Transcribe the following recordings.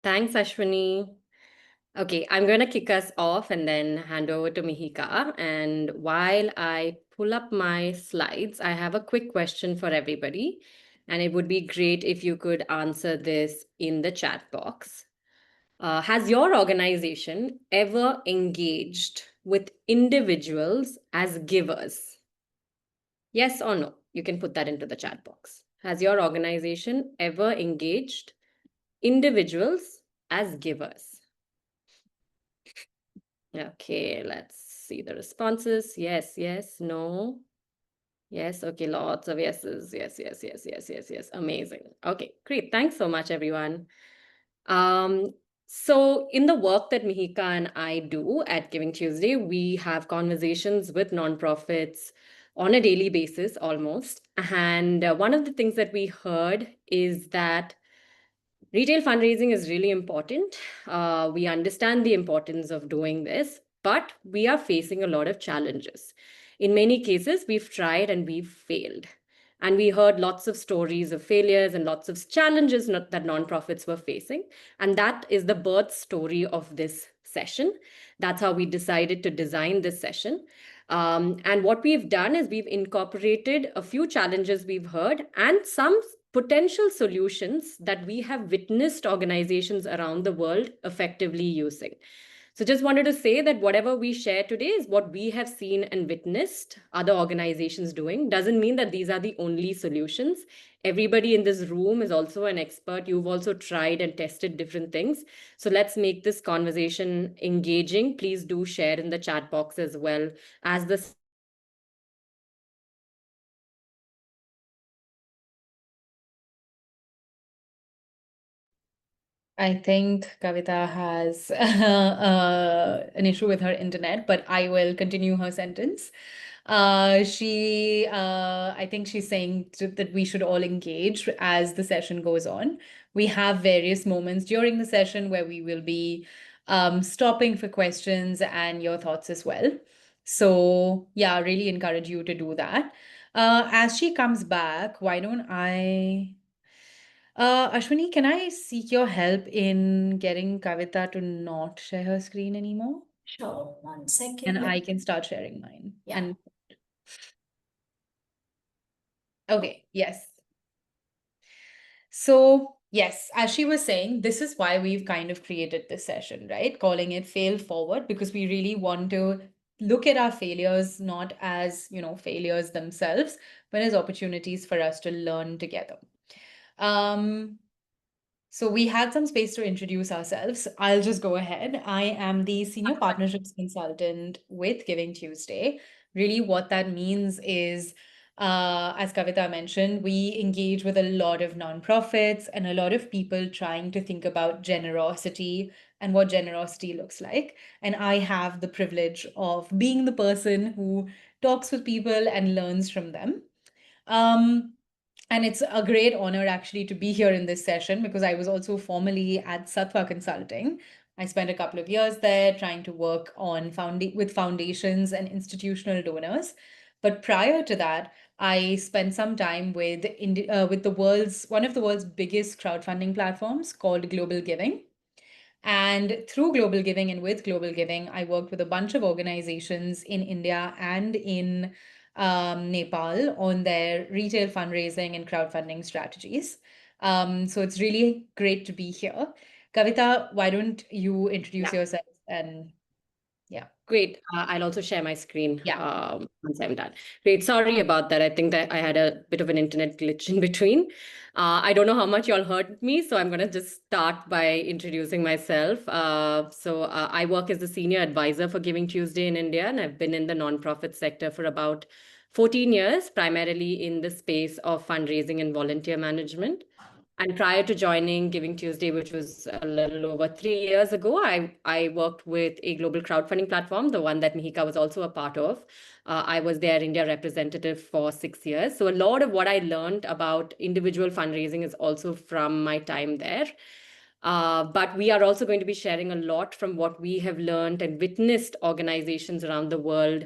Thanks, Ashwini. Okay, I'm going to kick us off and then hand over to Mihika. And while I pull up my slides, I have a quick question for everybody. And it would be great if you could answer this in the chat box. Has your organization ever engaged with individuals as givers? Yes or no? You can put that into the chat box. Has your organization ever engaged individuals as givers? Okay, let's see the responses. Yes, yes, no. Yes, okay, lots of yeses. Yes, yes, yes, yes, yes, yes. Amazing. Okay, great. Thanks so much, everyone. Um, so in the work that Mihika and I do at Giving Tuesday, we have conversations with nonprofits on a daily basis almost. And one of the things that we heard is that retail fundraising is really important. We understand the importance of doing this, but we are facing a lot of challenges. In many cases, we've tried and we've failed. And we heard lots of stories of failures and lots of challenges that nonprofits were facing. And that is the birth story of this session. That's how we decided to design this session. And what we've done is we've incorporated a few challenges we've heard and some potential solutions that we have witnessed organizations around the world effectively using. So just wanted to say that whatever we share today is what we have seen and witnessed other organizations doing. Doesn't mean that these are the only solutions. Everybody in this room is also an expert. You've also tried and tested different things. So let's make this conversation engaging. Please do share in the chat box as well as the I think Kavita has an issue with her internet, but I will continue her sentence. I think she's saying that we should all engage as the session goes on. We have various moments during the session where we will be stopping for questions and your thoughts as well. So, yeah, really encourage you to do that. As she comes back, why don't I? Ashwini, can I seek your help in getting Kavita to not share her screen anymore? Sure, 1 second. And I can start sharing mine. Yeah. And okay, yes. So, yes, as she was saying, this is why we've kind of created this session, right? Calling it Fail Forward, because we really want to look at our failures not as, failures themselves, but as opportunities for us to learn together. So we had some space to introduce ourselves. I'll just go ahead. I am the Senior Partnerships Consultant with Giving Tuesday. Really, what that means is, as Kavita mentioned, we engage with a lot of nonprofits and a lot of people trying to think about generosity and what generosity looks like. And I have the privilege of being the person who talks with people and learns from them. Um, and it's a great honor actually to be here in this session because I was also formerly at Sattva Consulting. I spent a couple of years there trying to work on with foundations and institutional donors. But prior to that, I spent some time with one of the world's biggest crowdfunding platforms called Global Giving. And through Global Giving and with Global Giving, I worked with a bunch of organizations in India and in Nepal on their retail fundraising and crowdfunding strategies. So it's really great to be here. Kavita, why don't you introduce yourself and yeah. Great. I'll also share my screen Yeah. once I'm done. Great. Sorry about that. I think that I had a bit of an internet glitch in between. I don't know how much y'all heard me, so I'm going to just start by introducing myself. I work as the senior advisor for Giving Tuesday in India, and I've been in the nonprofit sector for about 14 years, primarily in the space of fundraising and volunteer management. And prior to joining Giving Tuesday, which was a little over 3 years ago, I worked with a global crowdfunding platform, the one that Mihika was also a part of. I was their India representative for 6 years. So a lot of what I learned about individual fundraising is also from my time there. But we are also going to be sharing a lot from what we have learned and witnessed organizations around the world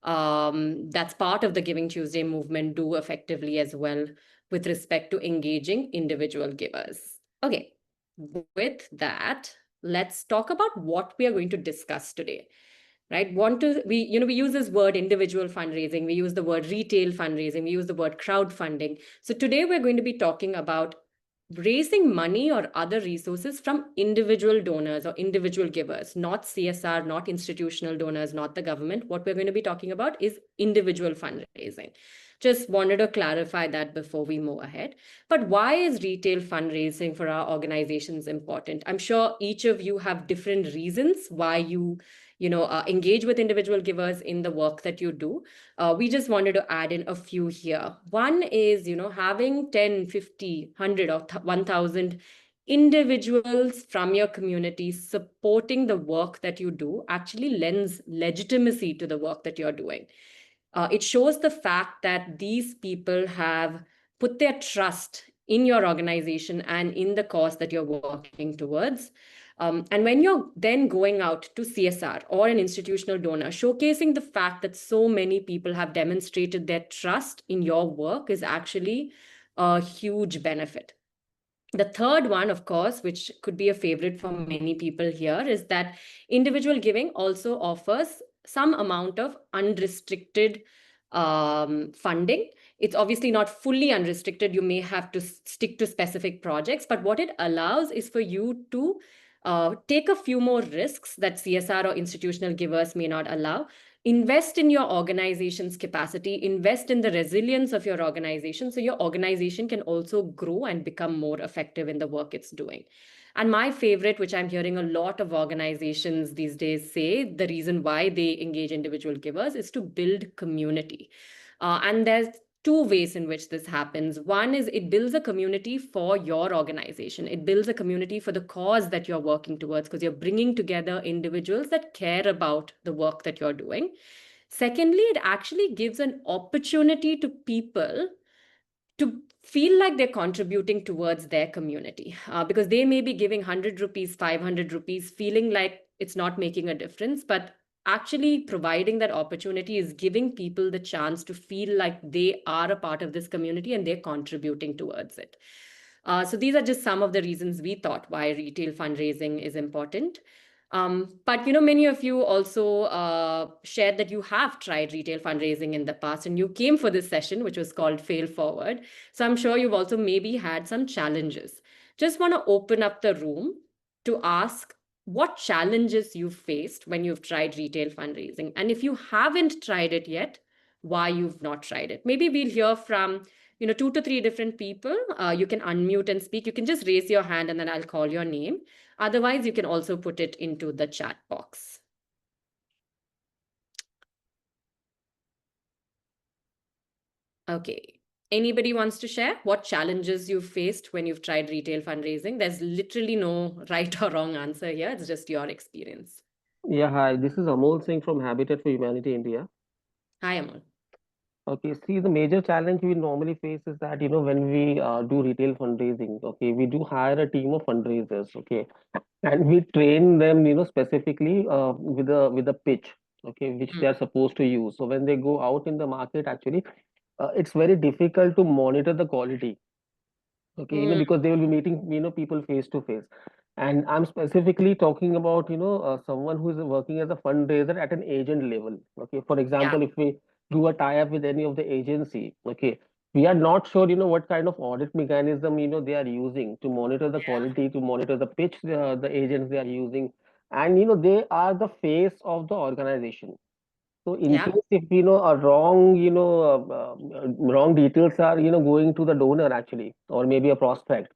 that's part of the Giving Tuesday movement do effectively as well with respect to engaging individual givers. Okay, with that, let's talk about what we are going to discuss today. Right? Want to we use this word individual fundraising, we use the word retail fundraising, we use the word crowdfunding. So today we're going to be talking about raising money or other resources from individual donors or individual givers, not CSR, not institutional donors, not the government. What we're going to be talking about is individual fundraising. Just wanted to clarify that before we move ahead. But why is retail fundraising for our organizations important? I'm sure each of you have different reasons why you engage with individual givers in the work that you do. We just wanted to add in a few here. One is, having 10, 50, 100 or 1000 individuals from your community supporting the work that you do actually lends legitimacy to the work that you're doing. It shows the fact that these people have put their trust in your organization and in the cause that you're working towards. And when you're then going out to CSR or an institutional donor, showcasing the fact that so many people have demonstrated their trust in your work is actually a huge benefit. The third one, of course, which could be a favorite for many people here, is that individual giving also offers some amount of unrestricted funding. It's obviously not fully unrestricted. You may have to stick to specific projects, but what it allows is for you to take a few more risks that CSR or institutional givers may not allow. Invest in your organization's capacity, invest in the resilience of your organization so your organization can also grow and become more effective in the work it's doing. And my favorite, which I'm hearing a lot of organizations these days say, the reason why they engage individual givers is to build community. And there's two ways in which this happens. One is it builds a community for your organization. It builds a community for the cause that you're working towards because you're bringing together individuals that care about the work that you're doing. Secondly, it actually gives an opportunity to people to feel like they're contributing towards their community because they may be giving 100 rupees, 500 rupees, feeling like it's not making a difference. But actually providing that opportunity is giving people the chance to feel like they are a part of this community and they're contributing towards it. So these are just some of the reasons we thought why retail fundraising is important. But many of you also shared that you have tried retail fundraising in the past, and you came for this session, which was called Fail Forward. So I'm sure you've also maybe had some challenges. Just want to open up the room to ask what challenges you faced when you've tried retail fundraising, and if you haven't tried it yet, why you've not tried it. Maybe we'll hear from 2 to 3 different people. You can unmute and speak. You can just raise your hand, and then I'll call your name. Otherwise, you can also put it into the chat box. Okay. Anybody wants to share what challenges you've faced when you've tried retail fundraising? There's literally no right or wrong answer here. It's just your experience. Yeah, hi. This is Amol Singh from Habitat for Humanity India. Hi, Amol. Okay, see, the major challenge we normally face is that, when we do retail fundraising, okay, we do hire a team of fundraisers, okay, and we train them, specifically with a pitch, okay, which Mm, they are supposed to use. So when they go out in the market, actually, it's very difficult to monitor the quality. Okay, mm, because they will be meeting, people face to face. And I'm specifically talking about, someone who is working as a fundraiser at an agent level. Okay, for yeah, example, if we do a tie-up with any of the agency, okay, we are not sure, what kind of audit mechanism, they are using to monitor the quality, to monitor the pitch, the agents they are using. And, they are the face of the organization. So in yeah, case if a wrong wrong details are going to the donor actually, or maybe a prospect,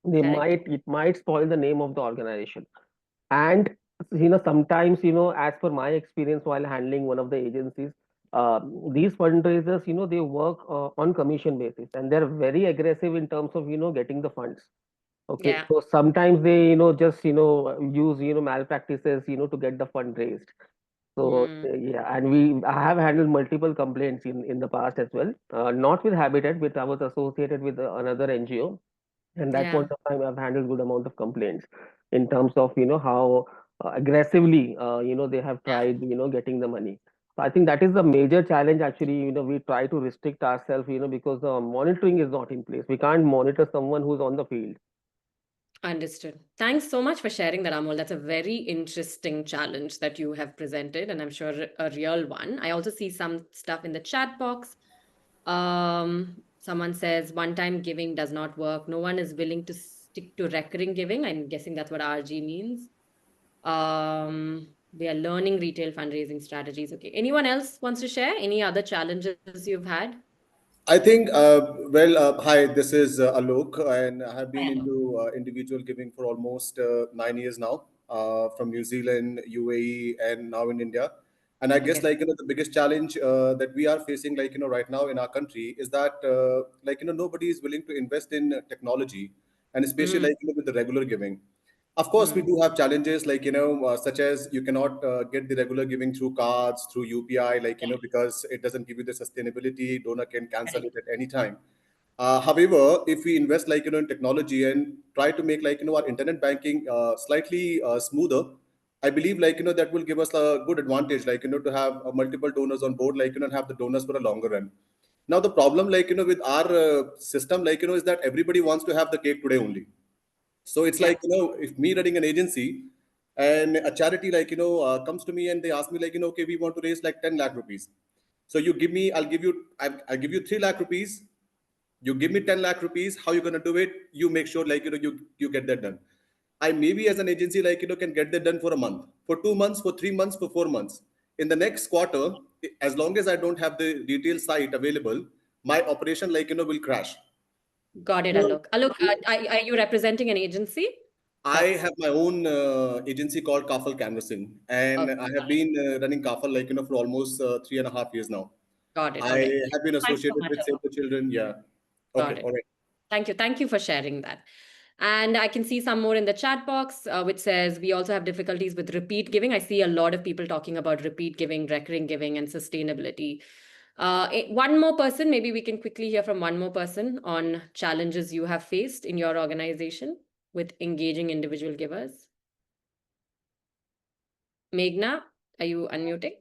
they correct. might it might spoil the name of the organization. And sometimes as per my experience while handling one of the agencies, uh, these fundraisers they work on commission basis, and they're very aggressive in terms of getting the funds. Okay, Yeah. so sometimes they just use malpractices to get the fund raised. So Mm, yeah, and I have handled multiple complaints in the past as well. Not with Habitat, but I was associated with another NGO, and that yeah. point of time I've handled good amount of complaints in terms of how aggressively they have Yeah. tried getting the money. So I think that is the major challenge actually. We try to restrict ourselves because the monitoring is not in place. We can't monitor someone who's on the field. Understood. Thanks so much for sharing that, Amol. That's a very interesting challenge that you have presented, and I'm sure a real one. I also see some stuff in the chat box. Someone says one-time giving does not work. No one is willing to stick to recurring giving. I'm guessing that's what RG means. We are learning retail fundraising strategies. Okay. Anyone else wants to share any other challenges you've had? I think, hi, this is Alok, and I have been Hello. into individual giving for almost 9 years now, from New Zealand, UAE, and now in India. And I guess, Okay. like, the biggest challenge that we are facing, like, right now in our country is that, like, nobody is willing to invest in technology, and especially, Mm, like, with the regular giving. Of course, we mm, do have challenges, like, such as you cannot get the regular giving through cards, through UPI, like, because it doesn't give you the sustainability. Donor can cancel correct. it at any time. However, if we invest, like, in technology and try to make, like, our internet banking slightly smoother, I believe, like, that will give us a good advantage, like, to have multiple donors on board, like, and have the donors for a longer run. Now, the problem, like, with our system, like, is that everybody wants to have the cake today only. So it's Yeah. like, if me running an agency and a charity, like, comes to me and they ask me, like, okay, we want to raise like 10 lakh rupees. So you give me, I'll give you 3 lakh rupees. You give me 10 lakh rupees. How you going to do it? You make sure, like, you get that done. I maybe as an agency, like, can get that done for a month, for 2 months, for 3 months, for 4 months. In the next quarter, as long as I don't have the retail site available, my operation, like, will crash. Got it, So Alok. Alok, are you representing an agency? I That's have my own agency called Kafal Canvassing, and okay. I have been running Kafal, like, for almost 3.5 years now. Got it. I Okay. have been Thanks so associated much, with Save Alok. the Children. Yeah. Okay. Got it. All right. Thank you. Thank you for sharing that. And I can see some more in the chat box, which says we also have difficulties with repeat giving. I see a lot of people talking about repeat giving, recurring giving, and sustainability. One more person, maybe we can quickly hear from one more person on challenges you have faced in your organization with engaging individual givers. Meghna, are you unmuting?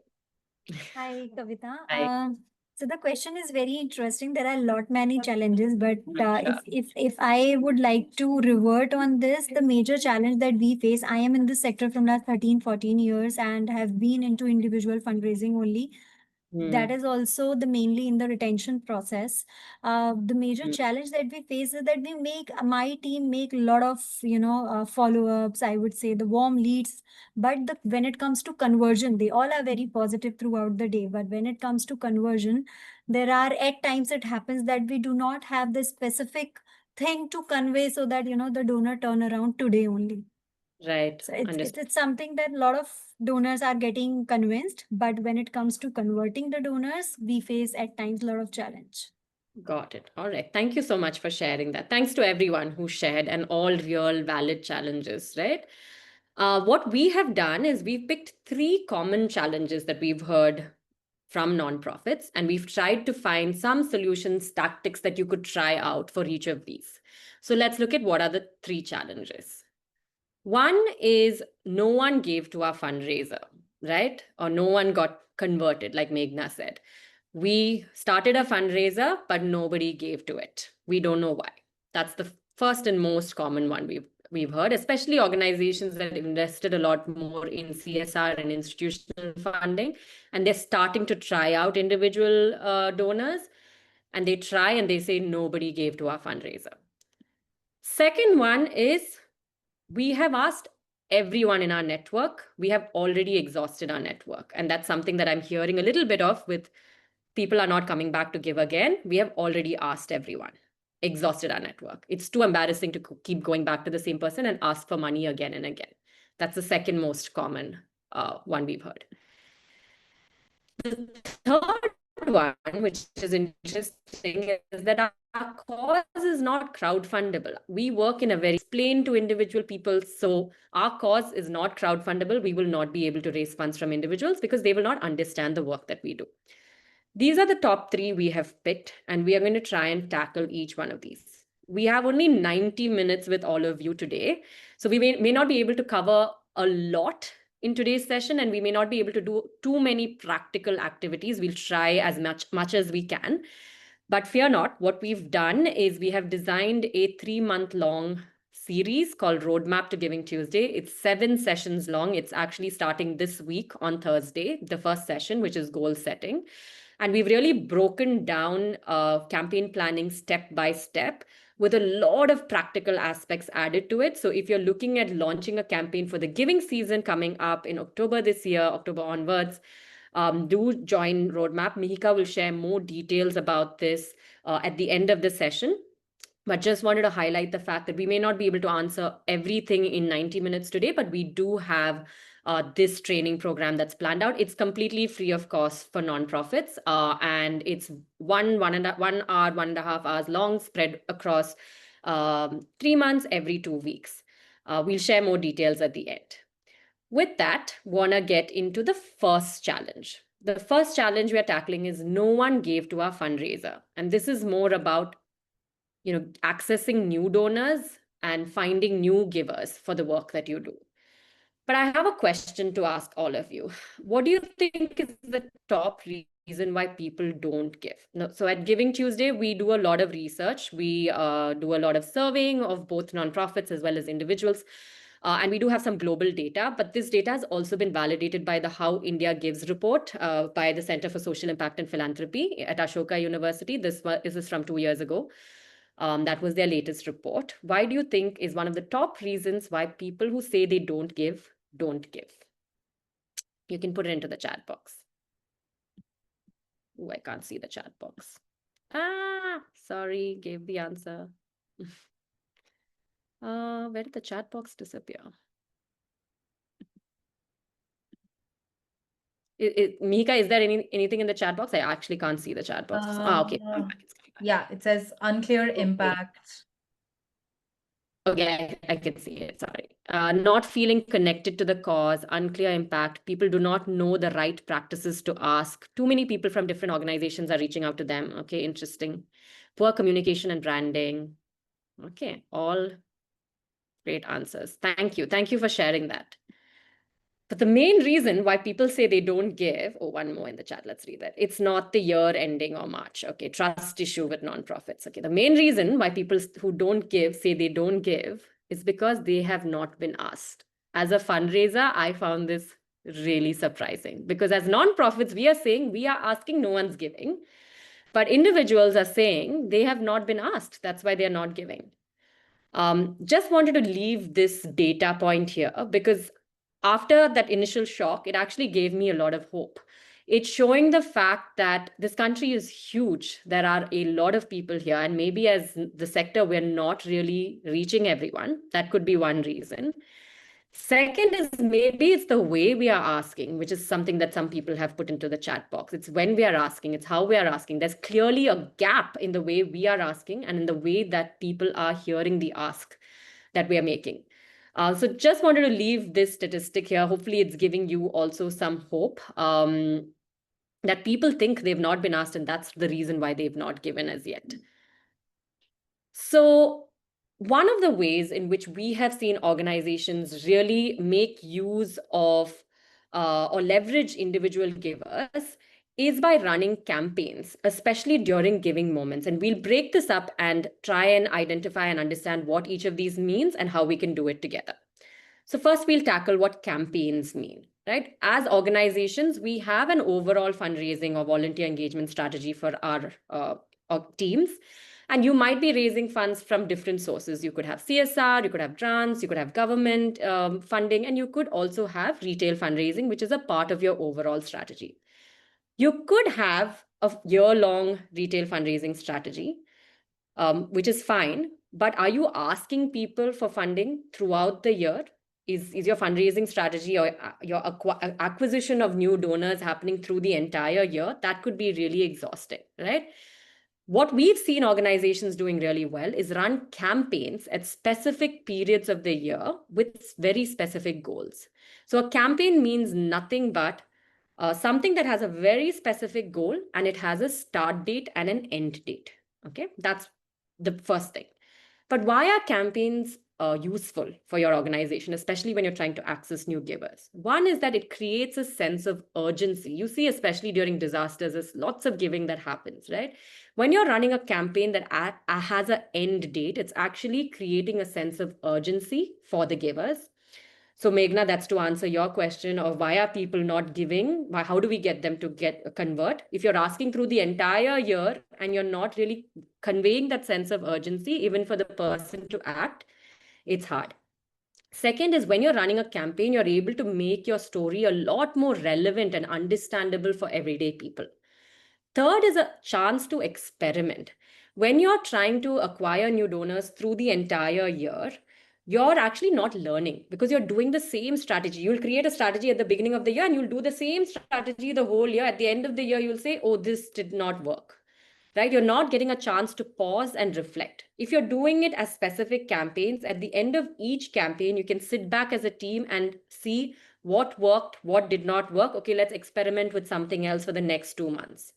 Hi, Kavita. Hi. So the question is very interesting. There are a lot many challenges, but if I would like to revert on this, the major challenge that we face, I am in this sector from last 13-14 years and have been into individual fundraising only. That Hmm. is also the mainly in the retention process. The major Hmm. challenge that we face is that we make my team make a lot of follow-ups. I would say the warm leads, but when it comes to conversion, they all are very positive throughout the day. But when it comes to conversion, there are at times it happens that we do not have the specific thing to convey so that the donor turn around today only. Right. So it's, Understood. it's it's something that a lot of donors are getting convinced, but when it comes to converting the donors, we face at times a lot of challenge. Got it. All right. Thank you so much for sharing that. Thanks to everyone who shared and all real valid challenges, right? What we have done is we've picked three common challenges that we've heard from nonprofits, and we've tried to find some solutions, tactics that you could try out for each of these. So let's look at what are the three challenges. One is no one gave to our fundraiser, right? Or no one got converted, like Meghna said. We started a fundraiser, but nobody gave to it. We don't know why. That's the first and most common one we've heard, especially organizations that invested a lot more in CSR and institutional funding, and they're starting to try out individual donors, and they try and they say nobody gave to our fundraiser. Second one is we have asked everyone in our network. We have already exhausted our network, and that's something that I'm hearing a little bit of with people are not coming back to give again. We have already asked everyone, exhausted our network. It's too embarrassing to keep going back to the same person and ask for money again and again. That's the second most common one we've heard. The third one, which is interesting, is that our cause is not crowdfundable. We work in a very explain to individual people. So our cause is not crowdfundable. We will not be able to raise funds from individuals because they will not understand the work that we do. These are the top three we have picked, and we are going to try and tackle each one of these. We have only 90 minutes with all of you today, so we may not be able to cover a lot in today's session, and we may not be able to do too many practical activities. We'll try as much as we can. But fear not, what we've done is we have designed a 3-month long series called Roadmap to Giving Tuesday. It's 7 sessions long. It's actually starting this week on Thursday, the first session, which is goal setting. And we've really broken down campaign planning step by step with a lot of practical aspects added to it. So if you're looking at launching a campaign for the giving season coming up in October this year, October onwards, do join Roadmap. Mihika will share more details about this at the end of the session. But just wanted to highlight the fact that we may not be able to answer everything in 90 minutes today, but we do have this training program that's planned out. It's completely free of cost for nonprofits, and it's 1 hour, 1.5 hours long, spread across 3 months, every 2 weeks. We'll share more details at the end. With that, wanna get into the first challenge. The first challenge we are tackling is no one gave to our fundraiser. And this is more about accessing new donors and finding new givers for the work that you do. But I have a question to ask all of you. What do you think is the top reason why people don't give? So at Giving Tuesday, we do a lot of research. We do a lot of surveying of both nonprofits as well as individuals. And we do have some global data, but this data has also been validated by the How India Gives report by the Center for Social Impact and Philanthropy at Ashoka University. This is from 2 years ago. That was their latest report. Why do you think is one of the top reasons why people who say they don't give, don't give? You can put it into the chat box. Oh, I can't see the chat box. Sorry, gave the answer. Where did the chat box disappear? Mika, is there anything in the chat box? I actually can't see the chat box. Okay. Yeah, it says unclear impact. Okay, I can see it. Sorry. Not feeling connected to the cause, unclear impact. People do not know the right practices to ask. Too many people from different organizations are reaching out to them. Okay, interesting. Poor communication and branding. Okay, all great answers. Thank you. Thank you for sharing that. But the main reason why people say they don't give, one more in the chat, let's read that. It's not the year ending or March. Okay, trust issue with nonprofits. Okay, the main reason why people who don't give say they don't give is because they have not been asked. As a fundraiser, I found this really surprising because as nonprofits, we are saying we are asking, no one's giving. But individuals are saying they have not been asked. That's why they're not giving. Just wanted to leave this data point here because after that initial shock, it actually gave me a lot of hope. It's showing the fact that this country is huge. There are a lot of people here, and maybe as the sector, we're not really reaching everyone. That could be one reason. Second is maybe it's the way we are asking, which is something that some people have put into the chat box. It's when we are asking, it's how we are asking. There's clearly a gap in the way we are asking and in the way that people are hearing the ask that we are making. So just wanted to leave this statistic here. Hopefully it's giving you also some hope that people think they've not been asked, and that's the reason why they've not given as yet. So one of the ways in which we have seen organizations really make use of or leverage individual givers is by running campaigns, especially during giving moments. And we'll break this up and try and identify and understand what each of these means and how we can do it together. So first, we'll tackle what campaigns mean, right? As organizations, we have an overall fundraising or volunteer engagement strategy for our teams. And you might be raising funds from different sources. You could have CSR, you could have grants, you could have government funding, and you could also have retail fundraising, which is a part of your overall strategy. You could have a year-long retail fundraising strategy, which is fine. But are you asking people for funding throughout the year? Is your fundraising strategy or your acquisition of new donors happening through the entire year? That could be really exhausting, right? What we've seen organizations doing really well is run campaigns at specific periods of the year with very specific goals. So a campaign means nothing but something that has a very specific goal and it has a start date and an end date. Okay, that's the first thing. But why are campaigns useful for your organization, especially when you're trying to access new givers? One is that it creates a sense of urgency. You see, especially during disasters, there's lots of giving that happens, right? When you're running a campaign that has an end date, it's actually creating a sense of urgency for the givers. So Meghna, that's to answer your question of why are people not giving? Why, how do we get them to convert? If you're asking through the entire year and you're not really conveying that sense of urgency, even for the person to act, it's hard. Second is when you're running a campaign, you're able to make your story a lot more relevant and understandable for everyday people. Third is a chance to experiment. When you're trying to acquire new donors through the entire year, you're actually not learning because you're doing the same strategy. You'll create a strategy at the beginning of the year and you'll do the same strategy the whole year. At the end of the year, you'll say, oh, this did not work. Right? You're not getting a chance to pause and reflect. If you're doing it as specific campaigns, at the end of each campaign, you can sit back as a team and see what worked, what did not work. Okay, let's experiment with something else for the next 2 months.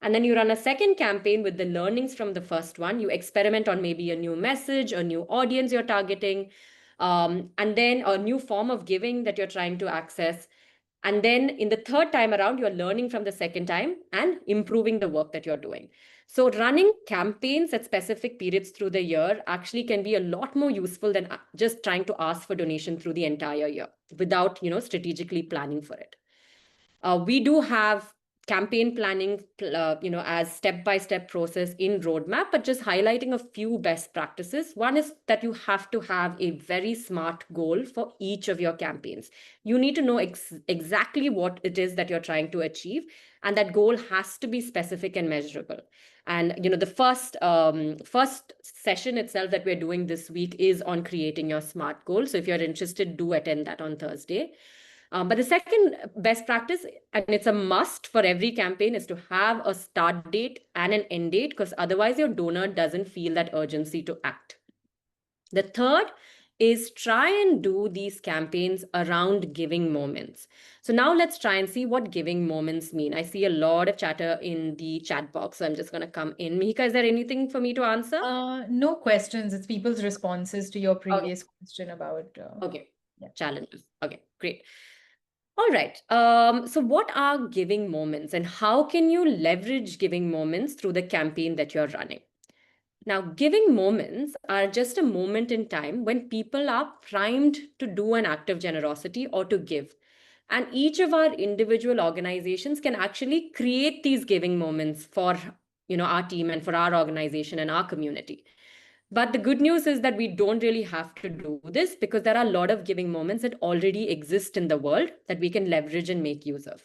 And then you run a second campaign with the learnings from the first one. You experiment on maybe a new message, a new audience you're targeting, and then a new form of giving that you're trying to access. And then in the third time around, you're learning from the second time and improving the work that you're doing. So running campaigns at specific periods through the year actually can be a lot more useful than just trying to ask for donation through the entire year without, strategically planning for it. We do have campaign planning, as step-by-step process in roadmap, but just highlighting a few best practices. One is that you have to have a very smart goal for each of your campaigns. You need to know exactly what it is that you're trying to achieve, and that goal has to be specific and measurable. And the first session itself that we're doing this week is on creating your SMART goal. So if you're interested, do attend that on Thursday. But the second best practice, and it's a must for every campaign, is to have a start date and an end date, because otherwise your donor doesn't feel that urgency to act. The third is try and do these campaigns around giving moments. So now let's try and see what giving moments mean. I see a lot of chatter in the chat box, so I'm just going to come in. Mihika, is there anything for me to answer? No questions. It's people's responses to your previous question about Okay. yeah. Challenges. Okay, great. All right. So what are giving moments and how can you leverage giving moments through the campaign that you're running? Now, giving moments are just a moment in time when people are primed to do an act of generosity or to give. And each of our individual organizations can actually create these giving moments for, our team and for our organization and our community. But the good news is that we don't really have to do this because there are a lot of giving moments that already exist in the world that we can leverage and make use of.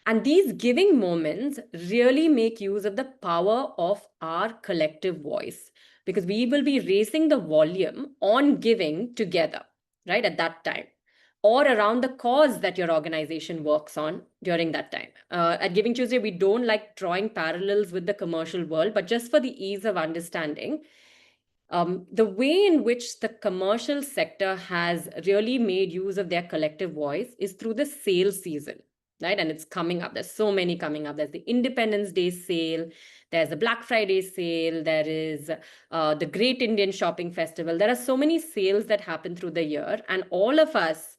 And these giving moments really make use of the power of our collective voice, because we will be raising the volume on giving together, right, at that time, or around the cause that your organization works on during that time. At Giving Tuesday, we don't like drawing parallels with the commercial world, but just for the ease of understanding, the way in which the commercial sector has really made use of their collective voice is through the sales season, right? And it's coming up. There's so many coming up. There's the Independence Day sale. There's the Black Friday sale. There is the Great Indian Shopping Festival. There are so many sales that happen through the year, and all of us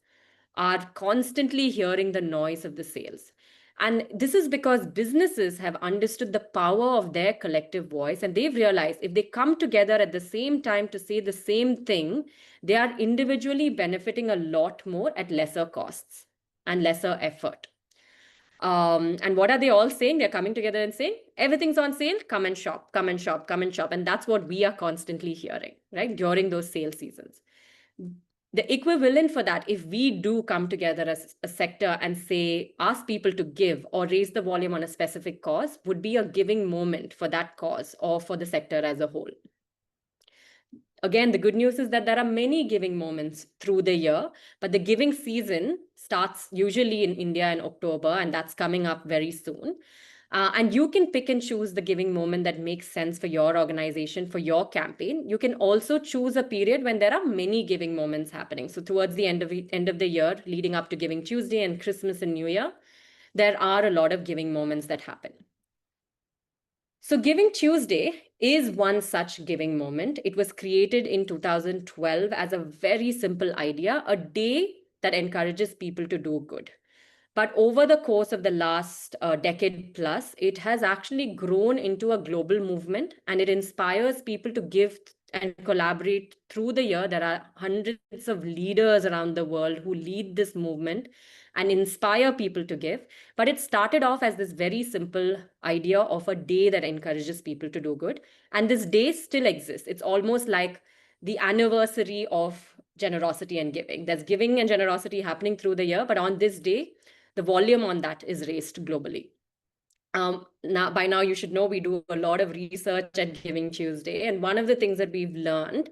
are constantly hearing the noise of the sales. And this is because businesses have understood the power of their collective voice, and they've realized if they come together at the same time to say the same thing, they are individually benefiting a lot more at lesser costs and lesser effort. And what are they all saying? They're coming together and saying, everything's on sale, come and shop, come and shop, come and shop. And that's what we are constantly hearing, right, during those sale seasons. The equivalent for that, if we do come together as a sector and say, ask people to give or raise the volume on a specific cause, would be a giving moment for that cause or for the sector as a whole. Again, the good news is that there are many giving moments through the year, but the giving season starts usually in India in October, and that's coming up very soon. And you can pick and choose the giving moment that makes sense for your organization, for your campaign. You can also choose a period when there are many giving moments happening. So towards the end of the year, leading up to Giving Tuesday and Christmas and New Year, there are a lot of giving moments that happen. So Giving Tuesday is one such giving moment. It was created in 2012 as a very simple idea, a day that encourages people to do good. But over the course of the last decade plus, it has actually grown into a global movement, and it inspires people to give and collaborate through the year. There are hundreds of leaders around the world who lead this movement and inspire people to give. But it started off as this very simple idea of a day that encourages people to do good. And this day still exists. It's almost like the anniversary of generosity and giving. There's giving and generosity happening through the year, but on this day, the volume on that is raised globally. By now, you should know we do a lot of research at Giving Tuesday. And one of the things that we've learned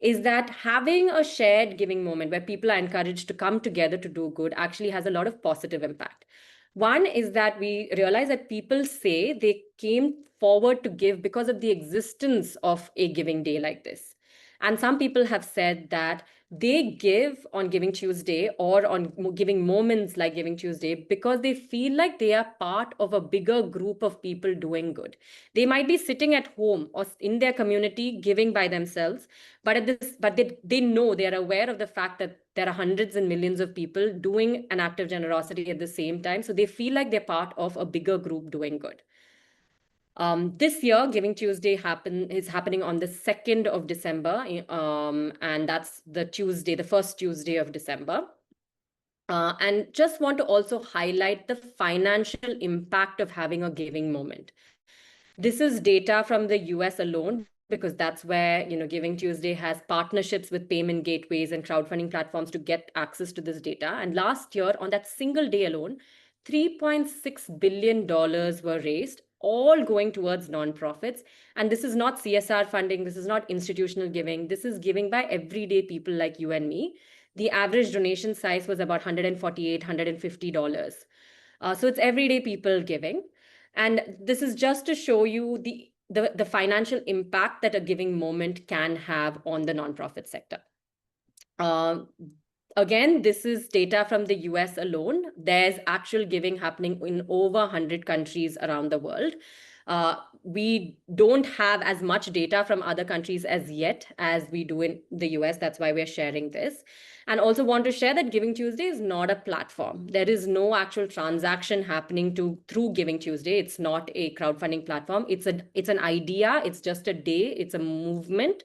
is that having a shared giving moment where people are encouraged to come together to do good actually has a lot of positive impact. One is that we realize that people say they came forward to give because of the existence of a giving day like this. And some people have said that they give on Giving Tuesday or on giving moments like Giving Tuesday because they feel like they are part of a bigger group of people doing good. They might be sitting at home or in their community giving by themselves, but they know, they are aware of the fact that there are hundreds and millions of people doing an act of generosity at the same time. So they feel like they're part of a bigger group doing good. This year, Giving Tuesday is happening on the 2nd of December, and that's the first Tuesday of December. And just want to also highlight the financial impact of having a giving moment. This is data from the US alone, because that's where Giving Tuesday has partnerships with payment gateways and crowdfunding platforms to get access to this data. And last year, on that single day alone, $3.6 billion were raised, all going towards nonprofits. And this is not CSR funding, this is not institutional giving, this is giving by everyday people like you and me. The average donation size was about $148, $150. So it's everyday people giving. And this is just to show you the financial impact that a giving moment can have on the nonprofit sector. Again, this is data from the US alone. There's actual giving happening in over 100 countries around the world. We don't have as much data from other countries as yet as we do in the US. That's why we're sharing this. And also want to share that Giving Tuesday is not a platform. There is no actual transaction happening through Giving Tuesday. It's not a crowdfunding platform. It's an idea. It's just a day. It's a movement.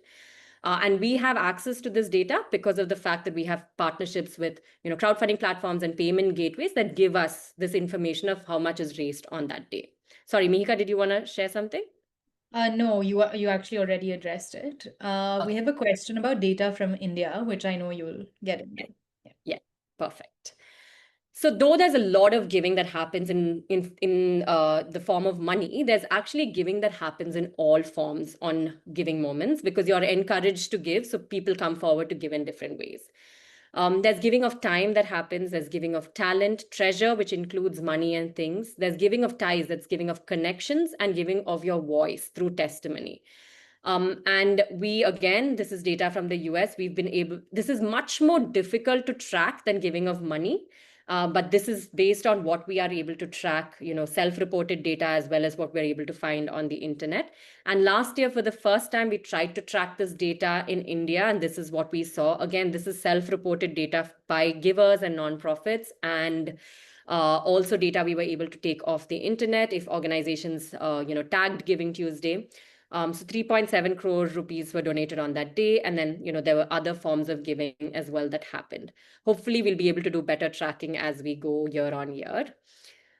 And we have access to this data because of the fact that we have partnerships with crowdfunding platforms and payment gateways that give us this information of how much is raised on that day. Sorry, Mihika, did you want to share something? No, you actually already addressed it. We have a question about data from India, which I know you'll get into. Yeah, perfect. So though there's a lot of giving that happens in the form of money, there's actually giving that happens in all forms on giving moments, because you're encouraged to give. So people come forward to give in different ways. There's giving of time that happens. There's giving of talent, treasure, which includes money and things. There's giving of ties, that's giving of connections, and giving of your voice through testimony. And this is data from the US. This is much more difficult to track than giving of money. But this is based on what we are able to track, self-reported data as well as what we're able to find on the internet. And last year, for the first time, we tried to track this data in India, and this is what we saw. Again, this is self-reported data by givers and nonprofits, and also data we were able to take off the internet if organizations, tagged Giving Tuesday. So 3.7 crore rupees were donated on that day. And then, there were other forms of giving as well that happened. Hopefully, we'll be able to do better tracking as we go year on year.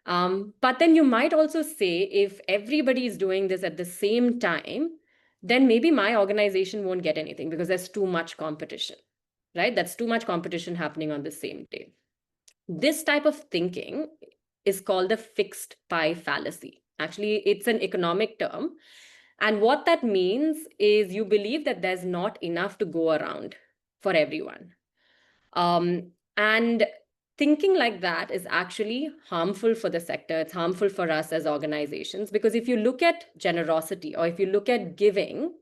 But then you might also say, if everybody is doing this at the same time, then maybe my organization won't get anything because there's too much competition, right? That's too much competition happening on the same day. This type of thinking is called the fixed pie fallacy. Actually, it's an economic term. And what that means is you believe that there's not enough to go around for everyone. And thinking like that is actually harmful for the sector. It's harmful for us as organizations, because if you look at generosity or if you look at giving,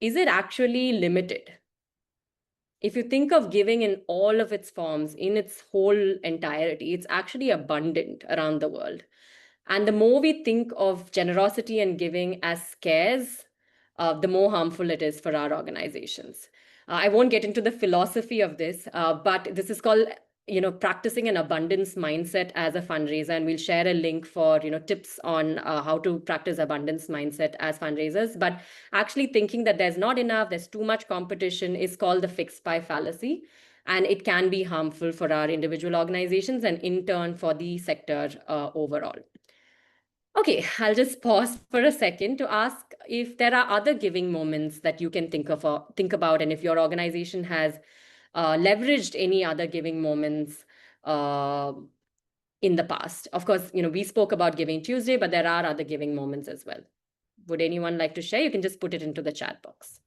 is it actually limited? If you think of giving in all of its forms, in its whole entirety, it's actually abundant around the world. And the more we think of generosity and giving as scarce, the more harmful it is for our organizations. I won't get into the philosophy of this, but this is called practicing an abundance mindset as a fundraiser, and we'll share a link for tips on how to practice abundance mindset as fundraisers. But actually thinking that there's not enough, there's too much competition, is called the fixed pie fallacy, and it can be harmful for our individual organizations and in turn for the sector overall. Okay, I'll just pause for a second to ask if there are other giving moments that you can think about, and if your organization has leveraged any other giving moments uh, in the past. Of course, we spoke about Giving Tuesday, but there are other giving moments as well. Would anyone like to share? You can just put it into the chat box.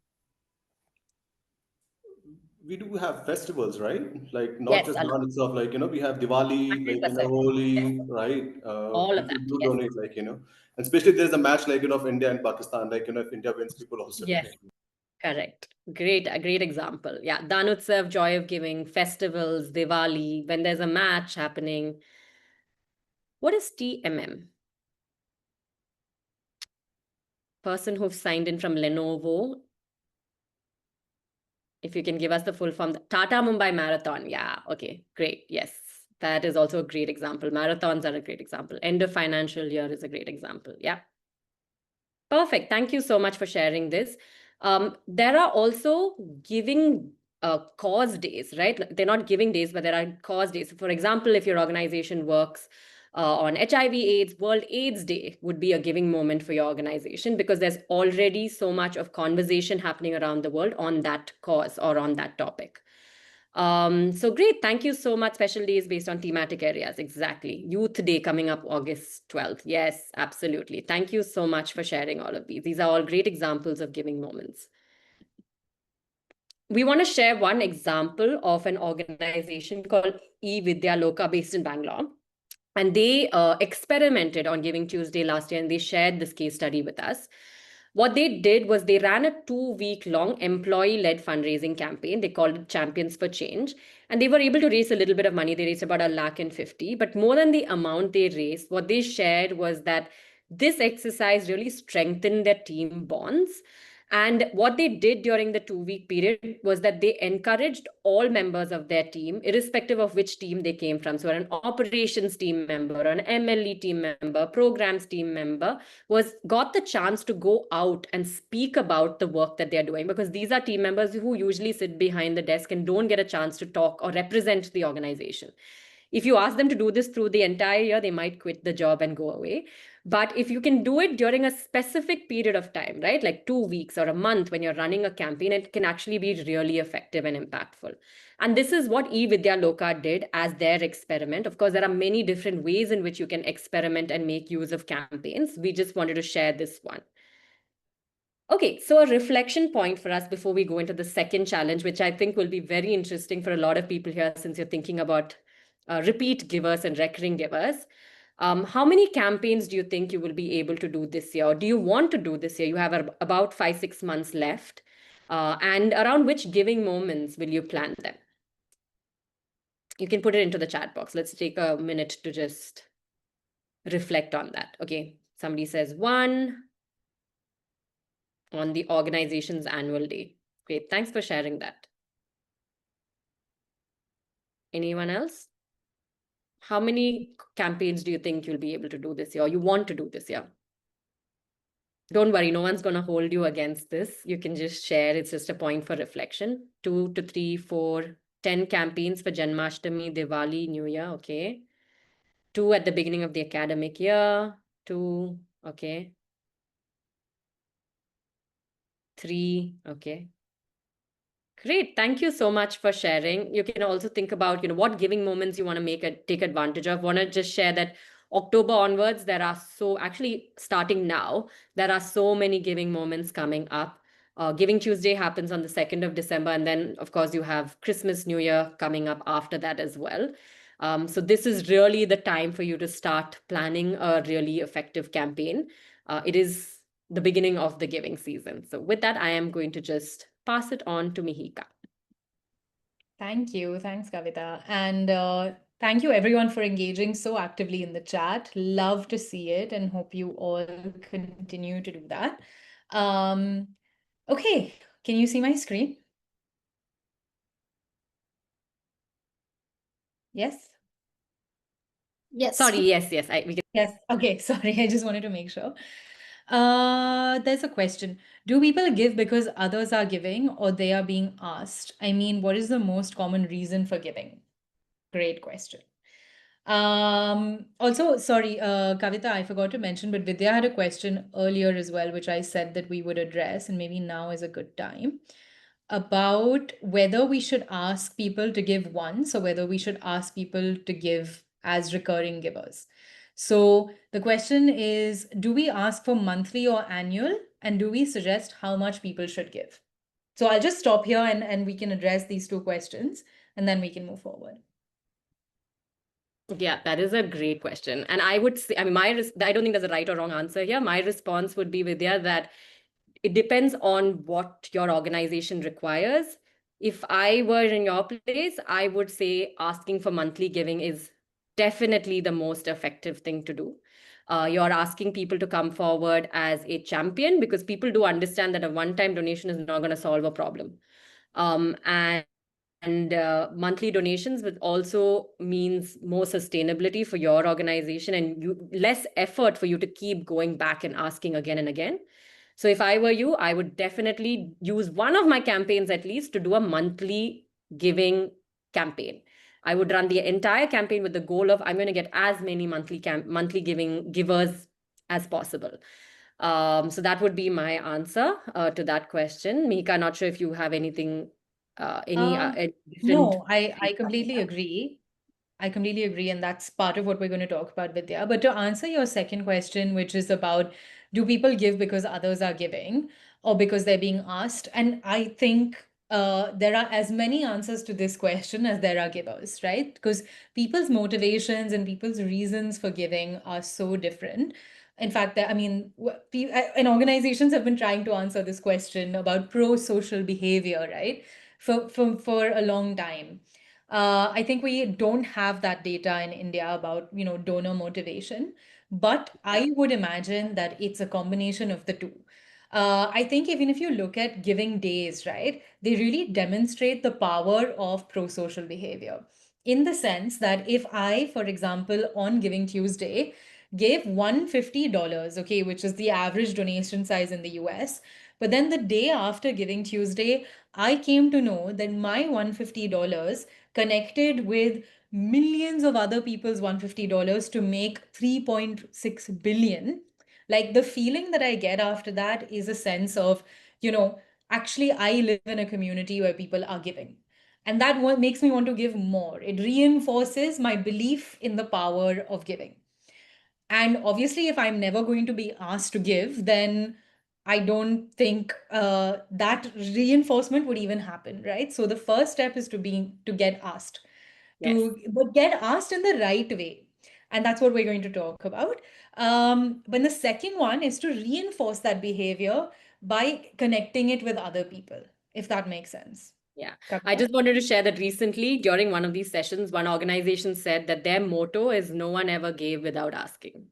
We do have festivals, right? Like not Yes, just dance itself. Like we have Diwali, like 100%. Yes, Holi, right? all of People that. do Yes, donate, like and especially there's a match like of India and Pakistan. Like if India wins, people also yes, donate. correct. A great example. Yeah, Danutsav, Joy of Giving, festivals, Diwali, when there's a match happening. What is TMM? Person who've signed in from Lenovo. If you can give us the full form, Tata Mumbai Marathon. Yeah, okay, great. Yes, that is also a great example. Marathons are a great example. End of financial year is a great example. Yeah. Perfect. Thank you so much for sharing this. There are also giving cause days, right? They're not giving days, but there are cause days. For example, if your organization works on HIV/AIDS, World AIDS Day would be a giving moment for your organization, because there's already so much of conversation happening around the world on that cause or on that topic. So great. Thank you so much. Special days based on thematic areas. Exactly. Youth Day coming up August 12th. Yes, absolutely. Thank you so much for sharing all of these. These are all great examples of giving moments. We want to share one example of an organization called eVidyaloka based in Bangalore. And they experimented on Giving Tuesday last year, and they shared this case study with us. What they did was they ran a 2-week long employee-led fundraising campaign. They called it Champions for Change. And they were able to raise a little bit of money. They raised about 150,000. But more than the amount they raised, what they shared was that this exercise really strengthened their team bonds. And what they did during the 2-week period was that they encouraged all members of their team, irrespective of which team they came from. So, an operations team member, an MLE team member, programs team member, got the chance to go out and speak about the work that they're doing, because these are team members who usually sit behind the desk and don't get a chance to talk or represent the organization. If you ask them to do this through the entire year, they might quit the job and go away. But if you can do it during a specific period of time, right, like 2 weeks or a month when you're running a campaign, it can actually be really effective and impactful. And this is what eVidyaloka did as their experiment. Of course, there are many different ways in which you can experiment and make use of campaigns. We just wanted to share this one. Okay, so a reflection point for us before we go into the second challenge, which I think will be very interesting for a lot of people here, since you're thinking about repeat givers and recurring givers. How many campaigns do you think you will be able to do this year? Or do you want to do this year? You have about 5-6 months left. And around which giving moments will you plan them? You can put it into the chat box. Let's take a minute to just reflect on that. Okay, somebody says 1 on the organization's annual day. Great, thanks for sharing that. Anyone else? How many campaigns do you think you'll be able to do this year, or you want to do this year? Don't worry, no one's going to hold you against this. You can just share. It's just a point for reflection. 2 to 3, 4, 10 campaigns for Janmashtami, Diwali, New Year. Okay. 2 at the beginning of the academic year. 2. Okay. 3. Okay. Great. Thank you so much for sharing. You can also think about, what giving moments you want to take advantage of. Want to just share that October onwards, actually starting now, there are so many giving moments coming up. Giving Tuesday happens on the 2nd of December. And then, of course, you have Christmas, New Year coming up after that as well. So this is really the time for you to start planning a really effective campaign. It is the beginning of the giving season. So with that, I am going to just pass it on to Mihika. Thank you. Thanks, Kavita. And thank you everyone for engaging so actively in the chat. Love to see it and hope you all continue to do that. Okay, can you see my screen? Yes? Yes. Sorry, yes, we can. Yes. Okay. Sorry. I just wanted to make sure. There's a question. Do people give because others are giving or they are being asked? I mean, what is the most common reason for giving? Great question. Also, sorry, Kavita, I forgot to mention, but Vidya had a question earlier as well, which I said that we would address, and maybe now is a good time, about whether we should ask people to give once or whether we should ask people to give as recurring givers. So the question is, do we ask for monthly or annual? And do we suggest how much people should give? So I'll just stop here and we can address these two questions and then we can move forward. Yeah, that is a great question. And I would say, I mean, I don't think there's a right or wrong answer here. My response would be, Vidya, that it depends on what your organization requires. If I were in your place, I would say asking for monthly giving is definitely the most effective thing to do. You're asking people to come forward as a champion because people do understand that a one-time donation is not going to solve a problem. And monthly donations will also means more sustainability for your organization and less effort for you to keep going back and asking again and again. So if I were you, I would definitely use one of my campaigns at least to do a monthly giving campaign. I would run the entire campaign with the goal of I'm going to get as many monthly giving givers as possible. So that would be my answer to that question. Mika, not sure if you have anything, any different. No, I completely agree. I completely agree, and that's part of what we're going to talk about, Vidya. But to answer your second question, which is about do people give because others are giving or because they're being asked? And I think there are as many answers to this question as there are givers, right? Because people's motivations and people's reasons for giving are so different. In fact, I mean, and organizations have been trying to answer this question about pro-social behavior, right? For a long time. I think we don't have that data in India about, donor motivation, but I would imagine that it's a combination of the two. I think even if you look at giving days, right, they really demonstrate the power of pro-social behavior in the sense that if I, for example, on Giving Tuesday, gave $150, okay, which is the average donation size in the US, but then the day after Giving Tuesday, I came to know that my $150 connected with millions of other people's $150 to make 3.6 billion. Like the feeling that I get after that is a sense of, actually, I live in a community where people are giving. And that what makes me want to give more. It reinforces my belief in the power of giving. And obviously, if I'm never going to be asked to give, then I don't think that reinforcement would even happen, right? So the first step is to get asked, Yes. but get asked in the right way, and that's what we're going to talk about. But the second one is to reinforce that behavior by connecting it with other people, if that makes sense. Yeah. I Kavita? just wanted to share that recently during one of these sessions, one organization said that their motto is no one ever gave without asking.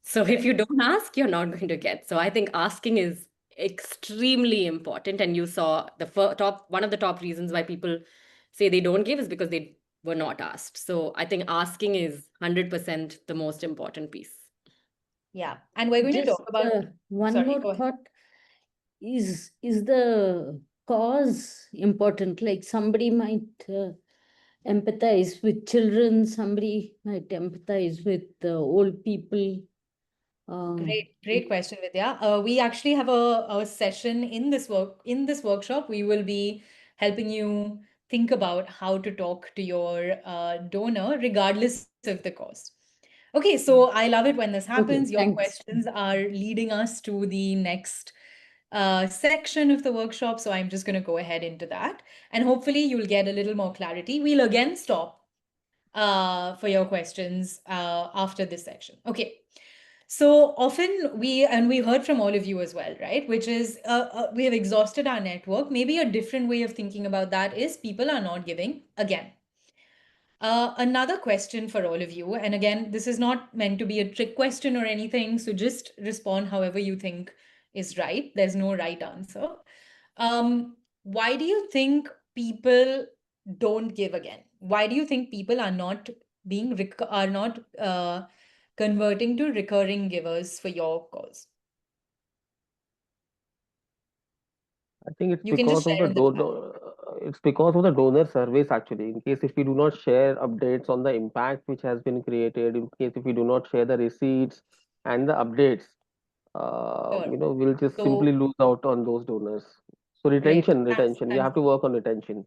So if you don't ask, you're not going to get. So I think asking is extremely important. And you saw one of the top reasons why people say they don't give is because they were not asked. So I think asking is 100% the most important piece. Yeah, and we're going to Just talk about. one Sorry, more go ahead. thought. Is the cause important? Like somebody might empathize with children, somebody might empathize with old people. Great question, Vidya. We actually have a session in this workshop. We will be helping you think about how to talk to your donor, regardless of the cost. Okay, so I love it when this Okay, happens. Your thanks. questions are leading us to the next section of the workshop. So I'm just going to go ahead into that, and hopefully you'll get a little more clarity. We'll again stop for your questions after this section. Okay. So often we heard from all of you as well, right? Which is we have exhausted our network. Maybe a different way of thinking about that is people are not giving again. Another question for all of you, and again, this is not meant to be a trick question or anything, so just respond however you think is right. There's no right answer. Why do you think people don't give again? Why do you think people are not converting to recurring givers for your cause? I think it's You can just because of share the in the chat. it's because of the donor surveys actually. In case if we do not share updates on the impact which has been created, in case if we do not share the receipts and the updates, Sure. we'll just simply So, lose out on those donors. So great. Thanks. retention. We Thanks. have to work on retention.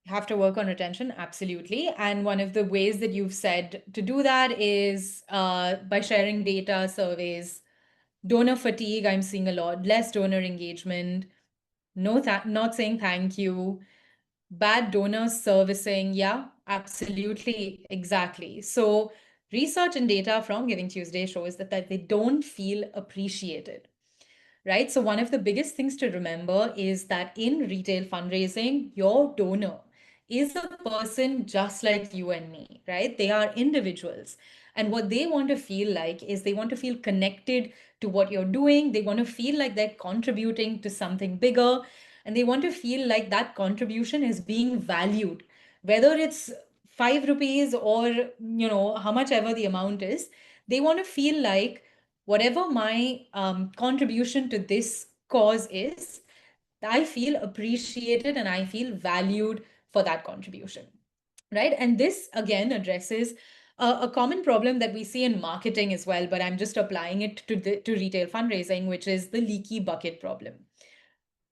Have to work on retention, absolutely. And one of the ways that you've said to do that is by sharing data, surveys, donor fatigue. I'm seeing a lot less donor engagement. No, not saying thank you. Bad donor servicing. Yeah, absolutely, exactly. So research and data from Giving Tuesday shows that they don't feel appreciated, right? So one of the biggest things to remember is that in retail fundraising, your donor is a person just like you and me, right? They are individuals. And what they want to feel like is they want to feel connected to what you're doing. They want to feel like they're contributing to something bigger. And they want to feel like that contribution is being valued, whether it's 5 rupees or, how much ever the amount is. They want to feel like whatever my contribution to this cause is, I feel appreciated and I feel valued for that contribution, right? And this again addresses a common problem that we see in marketing as well, but I'm just applying it to retail fundraising, which is the leaky bucket problem.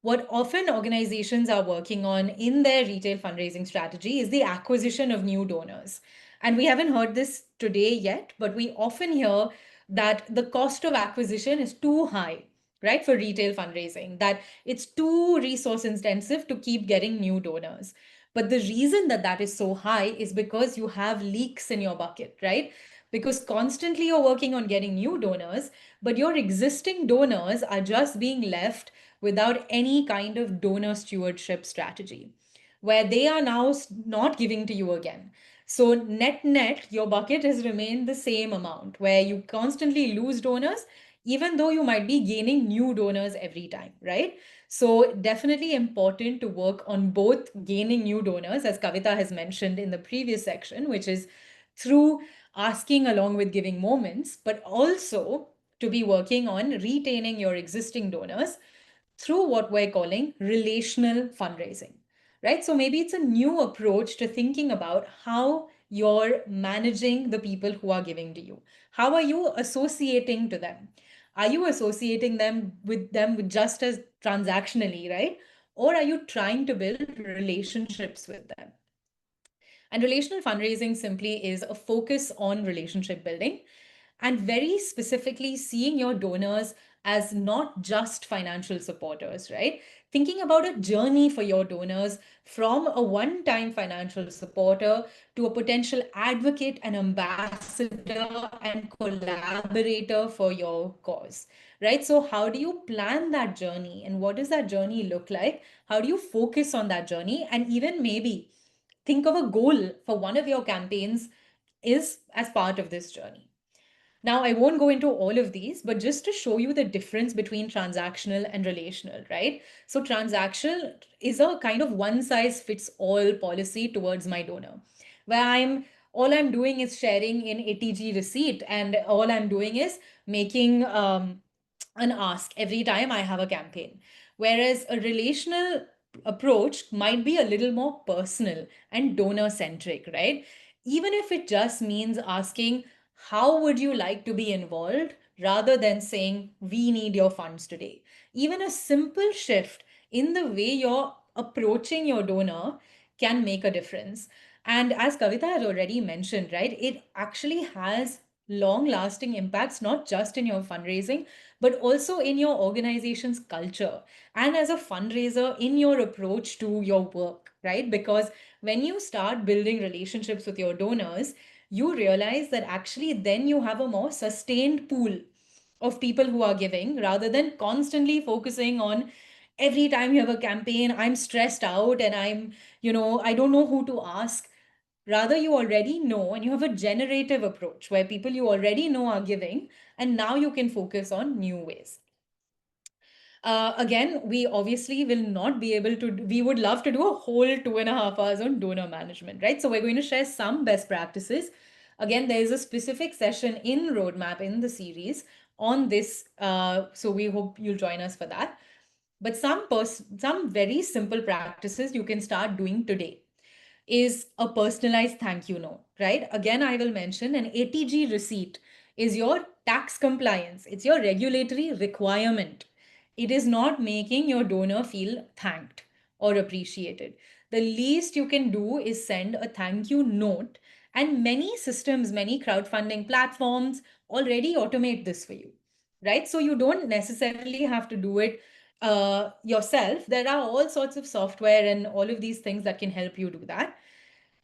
What often organizations are working on in their retail fundraising strategy is the acquisition of new donors. And we haven't heard this today yet, but we often hear that the cost of acquisition is too high, right, for retail fundraising, that it's too resource intensive to keep getting new donors. But the reason that that is so high is because you have leaks in your bucket, right? Because constantly you're working on getting new donors, but your existing donors are just being left without any kind of donor stewardship strategy, where they are now not giving to you again. So, net, your bucket has remained the same amount, where you constantly lose donors, even though you might be gaining new donors every time, right? So, definitely important to work on both gaining new donors, as Kavita has mentioned in the previous section, which is through asking along with giving moments, but also to be working on retaining your existing donors through what we're calling relational fundraising, right? So maybe it's a new approach to thinking about how you're managing the people who are giving to you. How are you associating to them? Are you associating them with just as transactionally, right? Or are you trying to build relationships with them? And relational fundraising simply is a focus on relationship building and very specifically seeing your donors as not just financial supporters, right? Thinking about a journey for your donors from a one time financial supporter to a potential advocate and ambassador and collaborator for your cause, right? So, how do you plan that journey and what does that journey look like? How do you focus on that journey? And even maybe think of a goal for one of your campaigns is as part of this journey. Now, I won't go into all of these, but just to show you the difference between transactional and relational, right? So, transactional is a kind of one size fits all policy towards my donor, where all I'm doing is sharing in ATG receipt, and all I'm doing is making an ask every time I have a campaign. Whereas a relational approach might be a little more personal and donor centric, right? Even if it just means asking, how would you like to be involved rather than saying, we need your funds today? Even a simple shift in the way you're approaching your donor can make a difference. And as Kavita has already mentioned, right, it actually has long lasting impacts, not just in your fundraising, but also in your organization's culture and as a fundraiser in your approach to your work, right? Because when you start building relationships with your donors, you realize that actually then you have a more sustained pool of people who are giving rather than constantly focusing on every time you have a campaign, I'm stressed out and I don't know who to ask. Rather, you already know and you have a generative approach where people you already know are giving, and now you can focus on new ways. Again, we obviously will not be able to, we would love to do a whole 2.5 hours on donor management, right? So we're going to share some best practices. Again, there is a specific session in Roadmap in the series on this. So we hope you'll join us for that. But some very simple practices you can start doing today is a personalized thank you note, right? Again, I will mention an ATG receipt is your tax compliance, it's your regulatory requirement. It is not making your donor feel thanked or appreciated. The least you can do is send a thank you note, and many systems, many crowdfunding platforms already automate this for you, right? So you don't necessarily have to do it yourself. There are all sorts of software and all of these things that can help you do that.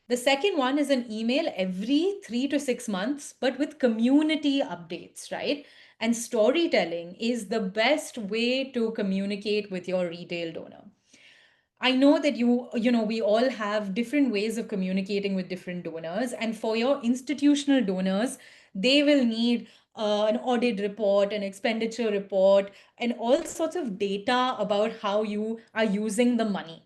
The second one is an email every 3 to 6 months, but with community updates, right? And storytelling is the best way to communicate with your retail donor. I know that we all have different ways of communicating with different donors. And for your institutional donors, they will need an audit report, an expenditure report, and all sorts of data about how you are using the money.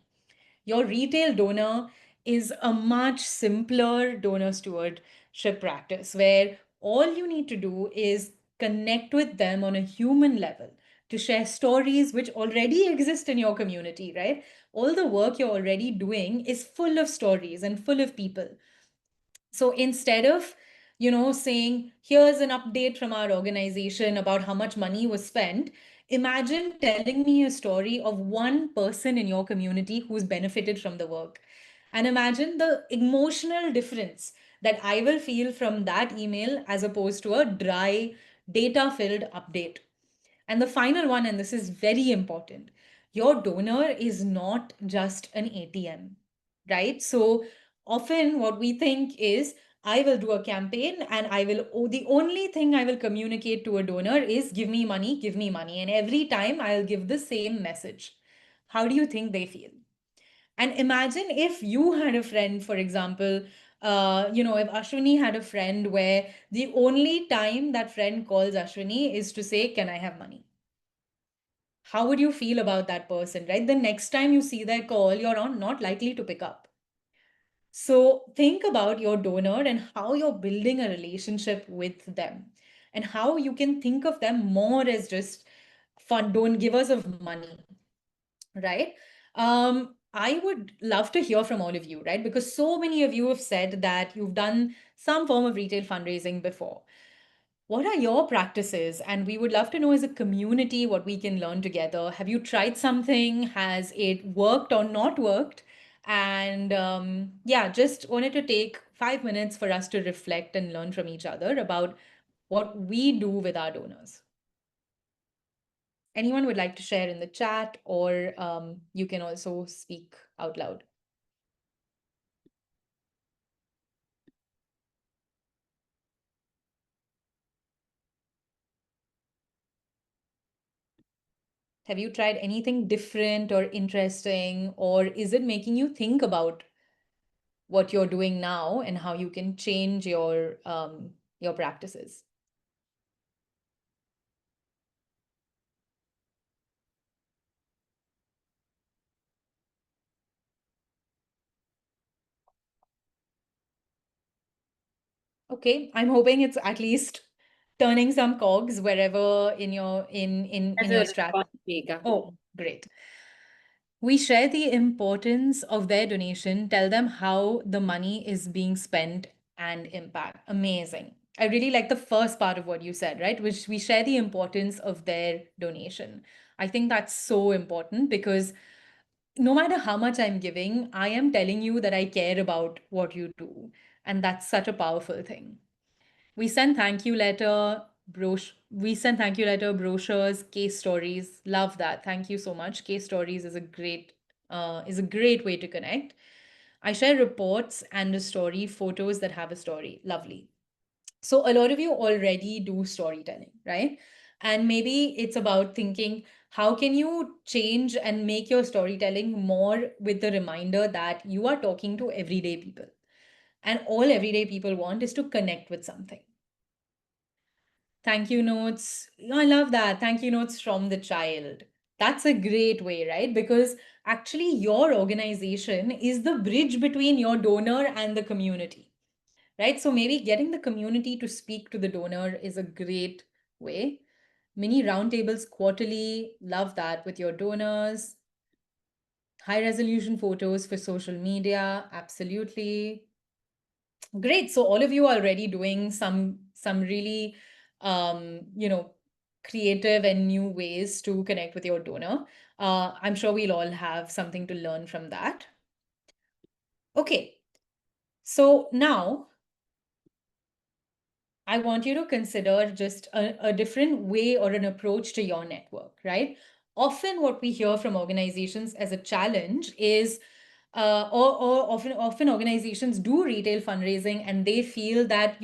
Your retail donor is a much simpler donor stewardship practice where all you need to do is connect with them on a human level to share stories which already exist in your community, right? All the work you're already doing is full of stories and full of people. So instead of, saying, here's an update from our organization about how much money was spent, imagine telling me a story of one person in your community who's benefited from the work. And imagine the emotional difference that I will feel from that email as opposed to a dry, data filled update. And the final one, and this is very important, your donor is not just an ATM, right? So often what we think is, I will do a campaign and the only thing I will communicate to a donor is give me money, give me money. And every time I'll give the same message. How do you think they feel? And imagine if you had a friend, for example, if Ashwini had a friend where the only time that friend calls Ashwini is to say, can I have money? How would you feel about that person, right? The next time you see their call, you're not likely to pick up. So think about your donor and how you're building a relationship with them and how you can think of them more as just fun, don't givers of money, right? I would love to hear from all of you, right? Because so many of you have said that you've done some form of retail fundraising before. What are your practices? And we would love to know as a community what we can learn together. Have you tried something? Has it worked or not worked? And yeah, just wanted to take 5 minutes for us to reflect and learn from each other about what we do with our donors. Anyone would like to share in the chat, or you can also speak out loud. Have you tried anything different or interesting, or is it making you think about what you're doing now and how you can change your practices? Okay, I'm hoping it's at least turning some cogs wherever in your strategy. Megha. Oh, great. We share the importance of their donation, tell them how the money is being spent and impact. Amazing. I really like the first part of what you said, right? Which we share the importance of their donation. I think that's so important because no matter how much I'm giving, I am telling you that I care about what you do. And that's such a powerful thing. We send thank you letter, brochures, case stories. Love that. Thank you so much. Case stories is a great way to connect. I share reports and a story, photos that have a story. Lovely. So a lot of you already do storytelling, right? And maybe it's about thinking, how can you change and make your storytelling more with the reminder that you are talking to everyday people. And all everyday people want is to connect with something. Thank you notes. I love that. Thank you notes from the child. That's a great way, right? Because actually, your organization is the bridge between your donor and the community, right? So maybe getting the community to speak to the donor is a great way. Mini roundtables quarterly, love that with your donors. High resolution photos for social media, absolutely. Great. So all of you are already doing some really creative and new ways to connect with your donor. I'm sure we'll all have something to learn from that. Okay. So now I want you to consider just a different way or an approach to your network, right? Often what we hear from organizations as a challenge is or often organizations do retail fundraising and they feel that,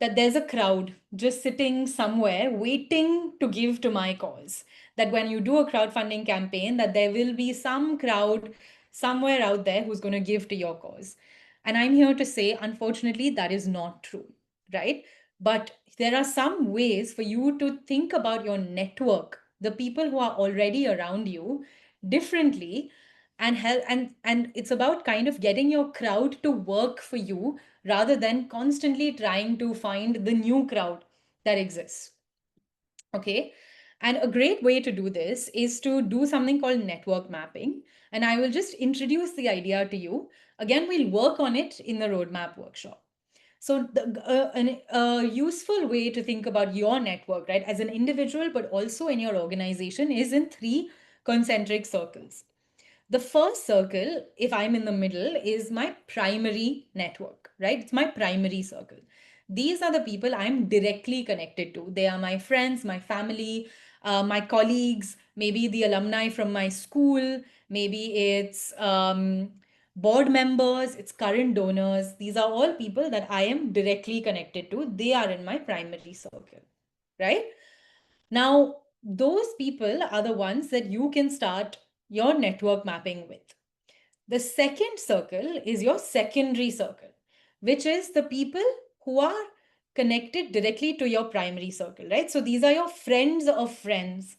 that there's a crowd just sitting somewhere waiting to give to my cause. That when you do a crowdfunding campaign, that there will be some crowd somewhere out there who's going to give to your cause. And I'm here to say, unfortunately, that is not true, right? But there are some ways for you to think about your network, the people who are already around you, differently, and help. And it's about kind of getting your crowd to work for you rather than constantly trying to find the new crowd that exists. Okay. And a great way to do this is to do something called network mapping. And I will just introduce the idea to you. Again, we'll work on it in the roadmap workshop. So, a useful way to think about your network, right, as an individual, but also in your organization, is in three concentric circles. The first circle, if I'm in the middle, is my primary network, right? It's my primary circle. These are the people I'm directly connected to. They are my friends, my family, my colleagues, maybe the alumni from my school, maybe it's board members, it's current donors. These are all people that I am directly connected to. They are in my primary circle, right? Now, those people are the ones that you can start your network mapping with. The second circle is your secondary circle, which is the people who are connected directly to your primary circle, right? So these are your friends of friends.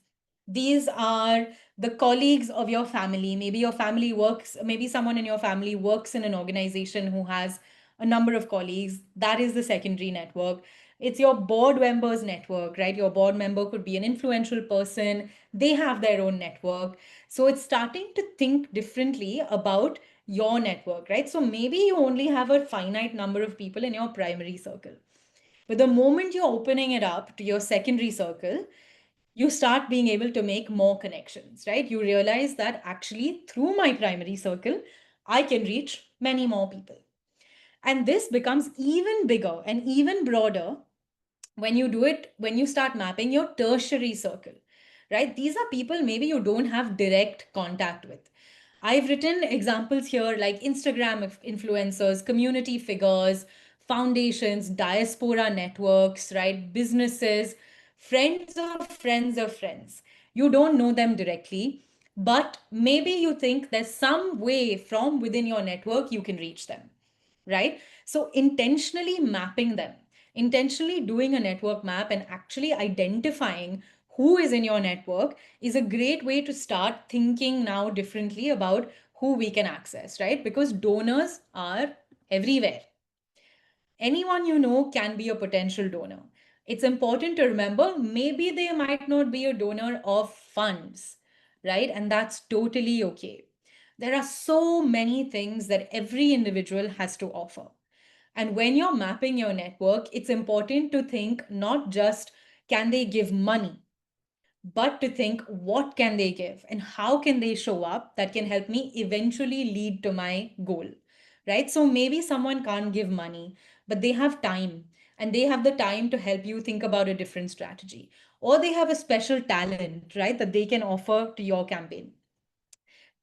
These are the colleagues of your family. Maybe your family works, maybe someone in your family works in an organization who has a number of colleagues. That is the secondary network. It's your board members network, right? Your board member could be an influential person. They have their own network. So it's starting to think differently about your network, right? So maybe you only have a finite number of people in your primary circle. But the moment you're opening it up to your secondary circle, you start being able to make more connections, right? You realize that actually through my primary circle, I can reach many more people. And this becomes even bigger and even broader when you do it, when you start mapping your tertiary circle, right? These are people maybe you don't have direct contact with. I've written examples here like Instagram influencers, community figures, foundations, diaspora networks, right? Businesses, friends of friends of friends. You don't know them directly, but maybe you think there's some way from within your network you can reach them, right? So intentionally mapping them, intentionally doing a network map and actually identifying who is in your network is a great way to start thinking now differently about who we can access, right? Because donors are everywhere. Anyone you know can be a potential donor. It's important to remember maybe they might not be a donor of funds, right? And that's totally okay. There are so many things that every individual has to offer. And when you're mapping your network, it's important to think not just can they give money, but to think what can they give and how can they show up that can help me eventually lead to my goal, right? So maybe someone can't give money, but they have time and they have the time to help you think about a different strategy, or they have a special talent, right, that they can offer to your campaign.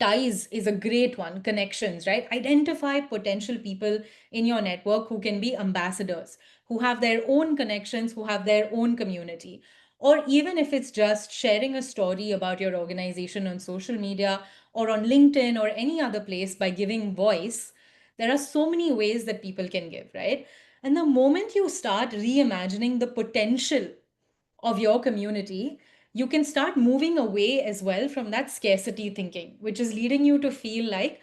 Ties is a great one. Connections, right? Identify potential people in your network who can be ambassadors, who have their own connections, who have their own community. Or even if it's just sharing a story about your organization on social media or on LinkedIn or any other place by giving voice, there are so many ways that people can give, right? And the moment you start reimagining the potential of your community, you can start moving away as well from that scarcity thinking, which is leading you to feel like,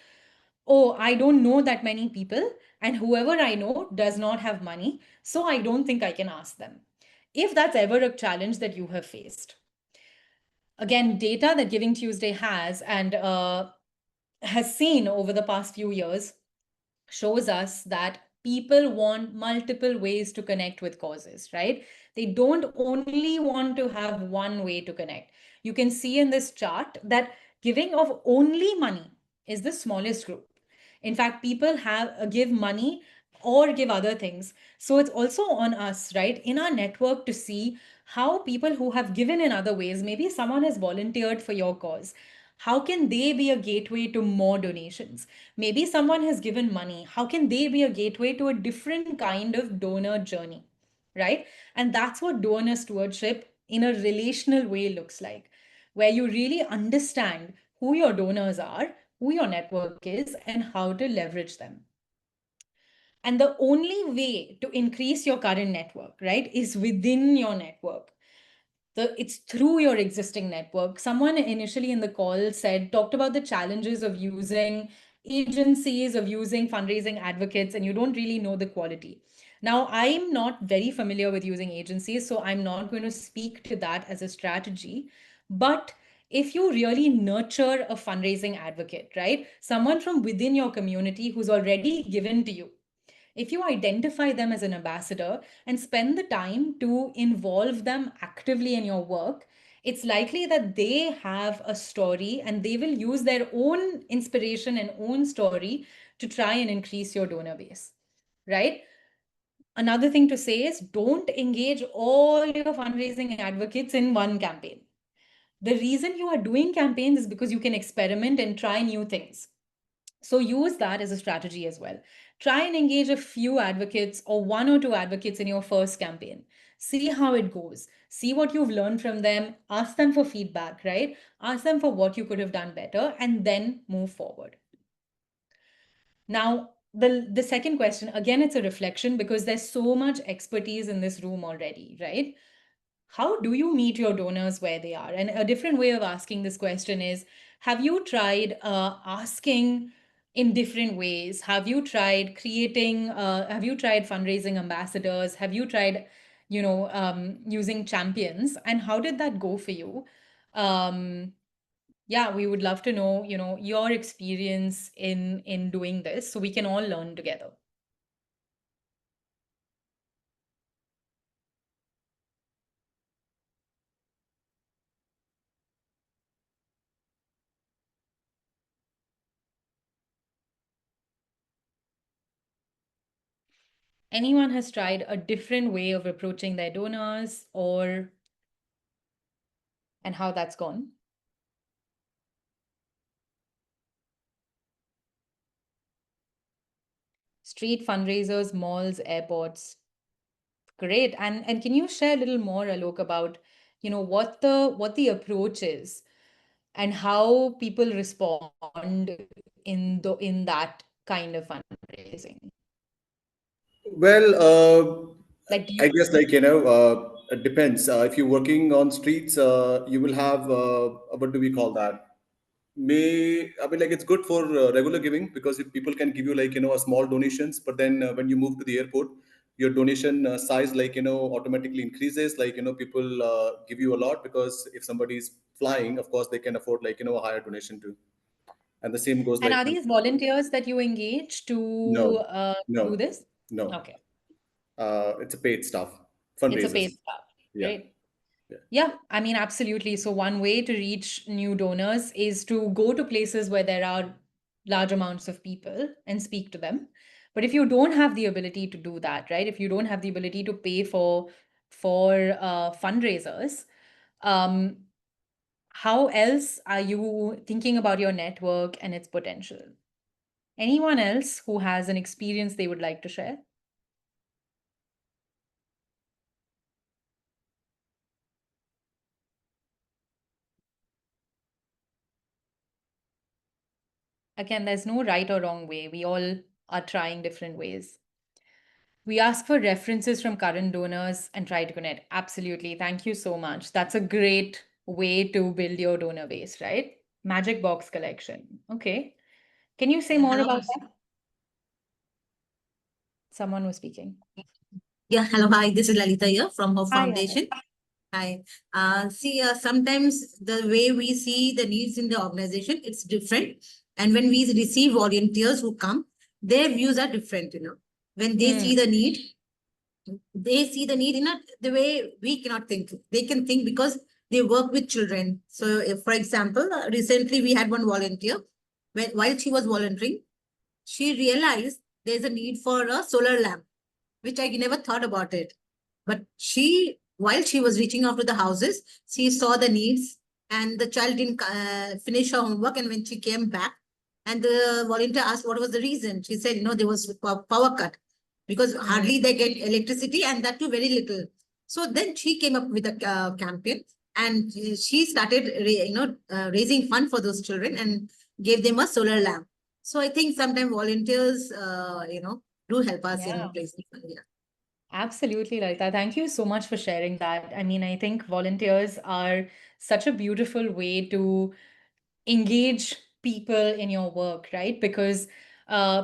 oh, I don't know that many people, and whoever I know does not have money, so I don't think I can ask them. If that's ever a challenge that you have faced, again, data that Giving Tuesday has and has seen over the past few years shows us that people want multiple ways to connect with causes, right? They don't only want to have one way to connect. You can see in this chart that giving of only money is the smallest group. In fact, people have give money or give other things. So it's also on us, right, in our network to see how people who have given in other ways, maybe someone has volunteered for your cause, how can they be a gateway to more donations? Maybe someone has given money. How can they be a gateway to a different kind of donor journey? Right? And that's what donor stewardship in a relational way looks like, where you really understand who your donors are, who your network is, and how to leverage them. And the only way to increase your current network, right, is within your network. It's through your existing network. Someone initially in the call talked about the challenges of using agencies, of using fundraising advocates, and you don't really know the quality. Now, I'm not very familiar with using agencies, so I'm not going to speak to that as a strategy. But if you really nurture a fundraising advocate, right, someone from within your community who's already given to you, if you identify them as an ambassador and spend the time to involve them actively in your work, it's likely that they have a story and they will use their own inspiration and own story to try and increase your donor base, right? Another thing to say is don't engage all your fundraising advocates in one campaign. The reason you are doing campaigns is because you can experiment and try new things. So use that as a strategy as well. Try and engage a few advocates or one or two advocates in your first campaign. See how it goes. See what you've learned from them. Ask them for feedback, right? Ask them for what you could have done better and then move forward. Now, the second question, again, it's a reflection because there's so much expertise in this room already, right? How do you meet your donors where they are? And a different way of asking this question is, have you tried asking in different ways? Have you tried have you tried fundraising ambassadors? Have you tried, using champions? And how did that go for you? Yeah, we would love to know, your experience in doing this so we can all learn together. Anyone has tried a different way of approaching their donors and how that's gone? Street fundraisers, malls, airports. Great. And can you share a little more, Alok, about, what the approach is and how people respond in that kind of fundraising? Well, Like, do I you guess it depends. If you're working on streets, you will have what do we call that? I mean, like, it's good for regular giving because if people can give you a small donations, but then when you move to the airport, your donation size automatically increases. People give you a lot because if somebody is flying, of course they can afford a higher donation too. And the same goes and are these volunteers that you engage to no, do no, this? no. Okay. It's a paid stuff, It's a fundraisers. paid staff. Yeah, Great. yeah. Yeah, I mean, absolutely. So, one way to reach new donors is to go to places where there are large amounts of people and speak to them. But if you don't have the ability to do that, right? If you don't have the ability to pay for fundraisers, um, how else are you thinking about your network and its potential? Anyone else who has an experience they would like to share? Again, there's no right or wrong way. We all are trying different ways. We ask for references from current donors and try to connect. Absolutely. Thank you so much. That's a great way to build your donor base, right? Magic box collection. Okay. Can you say more about that? Someone was speaking. Yeah, hello, hi. This is Lalita here from her Hi, foundation. Hi. See, sometimes the way we see the needs in the organization, it's different. And when we receive volunteers who come, their views are different, you know. When they see the need, they see the need in the way we cannot think. They can think because they work with children. So, if, for example, recently we had one volunteer. While she was volunteering, she realized there's a need for a solar lamp, which I never thought about it. But while she was reaching out to the houses, she saw the needs, and the child didn't finish her homework. And when she came back, and the volunteer asked what was the reason, she said, there was a power cut because hardly they get electricity, and that too very little. So then she came up with a campaign, and she started, raising fund for those children and gave them a solar lamp. So I think sometimes volunteers, do help us in placing fund. Yeah. Absolutely, Lalita. Thank you so much for sharing that. I mean, I think volunteers are such a beautiful way to engage people in your work, right? Because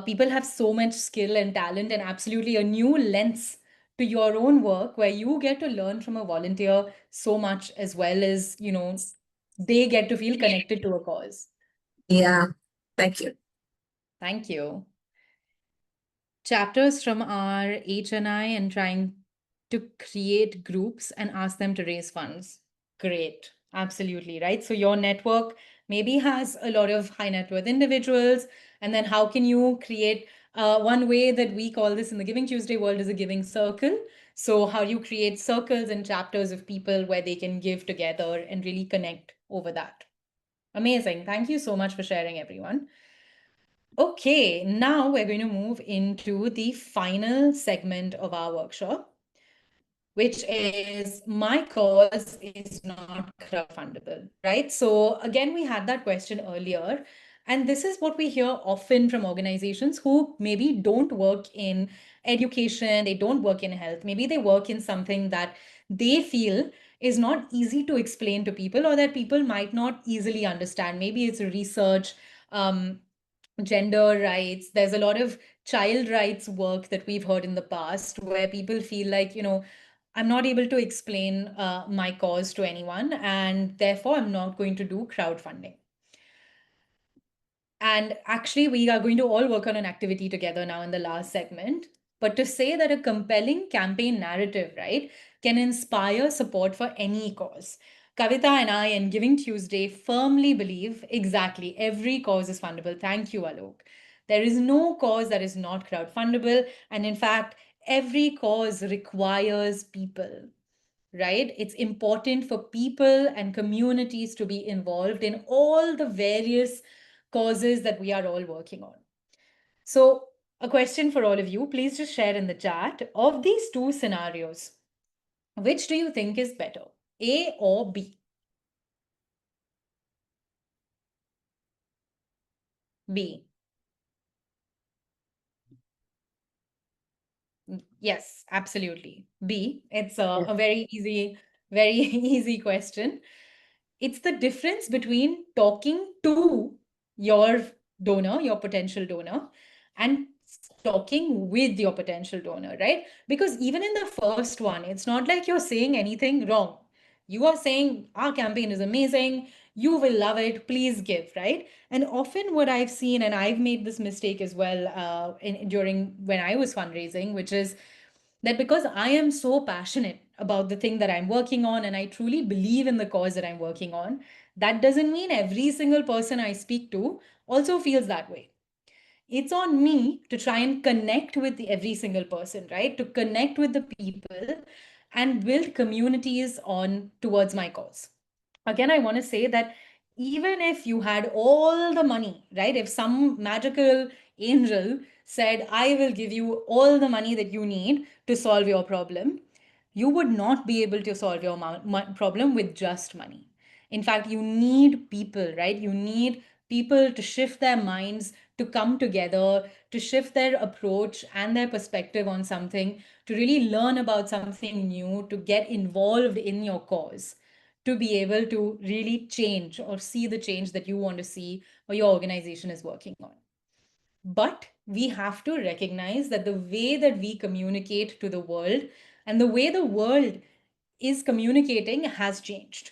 people have so much skill and talent, and absolutely a new lens to your own work where you get to learn from a volunteer so much, as well as, they get to feel connected to a cause. Yeah. Thank you. Thank you. Chapters from our HNI and trying to create groups and ask them to raise funds. Great. Absolutely. Right. So your network maybe has a lot of high net worth individuals. And then how can you create one way that we call this in the Giving Tuesday world is a giving circle. So how do you create circles and chapters of people where they can give together and really connect over that? Amazing. Thank you so much for sharing, everyone. Okay, now we're going to move into the final segment of our workshop, which is my cause is not crowdfundable, right? So again, we had that question earlier, and this is what we hear often from organizations who maybe don't work in education, they don't work in health, maybe they work in something that they feel is not easy to explain to people or that people might not easily understand. Maybe it's research, gender rights. There's a lot of child rights work that we've heard in the past where people feel like, I'm not able to explain my cause to anyone, and therefore I'm not going to do crowdfunding. And actually, we are going to all work on an activity together now in the last segment. But to say that a compelling campaign narrative, right, can inspire support for any cause. Kavita and I and Giving Tuesday firmly believe exactly every cause is fundable. Thank you, Alok. There is no cause that is not crowdfundable. And in fact, every cause requires people, right? It's important for people and communities to be involved in all the various causes that we are all working on. So, a question for all of you, please just share in the chat. Of these two scenarios, which do you think is better, A or B? B. Yes, absolutely. B. It's a very easy question. It's the difference between talking to your donor, your potential donor, and talking with your potential donor, right? Because even in the first one, it's not like you're saying anything wrong. You are saying, our campaign is amazing, you will love it, please give, right? And often what I've seen, and I've made this mistake as well during when I was fundraising, which is that because I am so passionate about the thing that I'm working on and I truly believe in the cause that I'm working on, that doesn't mean every single person I speak to also feels that way. It's on me to try and connect with every single person, right? To connect with the people and build communities on towards my cause. Again, I want to say that even if you had all the money, right? If some magical angel said, I will give you all the money that you need to solve your problem, you would not be able to solve your problem with just money. In fact, you need people, right? You need people to shift their minds, to come together, to shift their approach and their perspective on something, to really learn about something new, to get involved in your cause, to be able to really change or see the change that you want to see or your organization is working on. But we have to recognize that the way that we communicate to the world and the way the world is communicating has changed,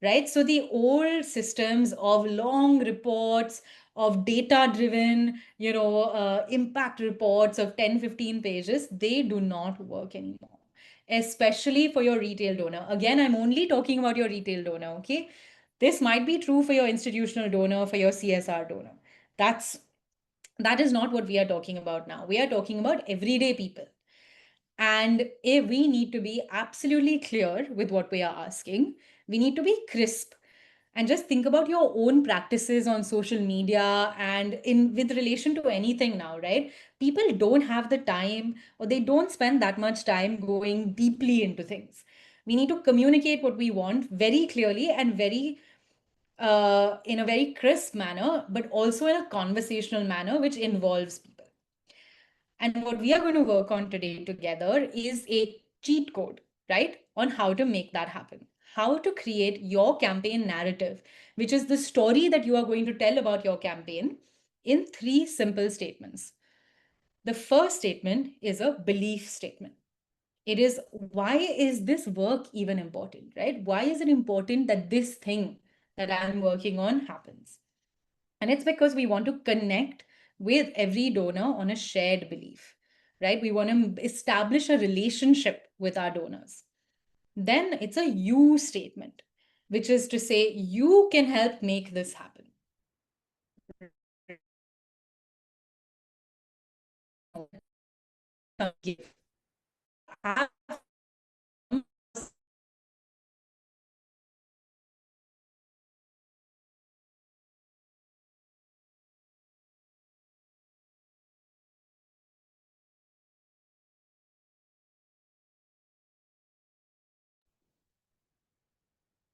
right? So the old systems of long reports, of data driven, impact reports of 10, 15 pages, they do not work anymore, especially for your retail donor. Again, I'm only talking about your retail donor, okay? This might be true for your institutional donor, for your CSR donor. That is not what we are talking about now. We are talking about everyday people. And if we need to be absolutely clear with what we are asking, we need to be crisp. And just think about your own practices on social media and in with relation to anything now, right? People don't have the time or they don't spend that much time going deeply into things. We need to communicate what we want very clearly and very in a very crisp manner, but also in a conversational manner, which involves people. And what we are going to work on today together is a cheat code, right? On how to make that happen, how to create your campaign narrative, which is the story that you are going to tell about your campaign in 3 simple statements. The first statement is a belief statement. It is, why is this work even important, right? Why is it important that this thing that I'm working on happens? And it's because we want to connect with every donor on a shared belief, right? We want to establish a relationship with our donors. Then it's a you statement, which is to say, you can help make this happen.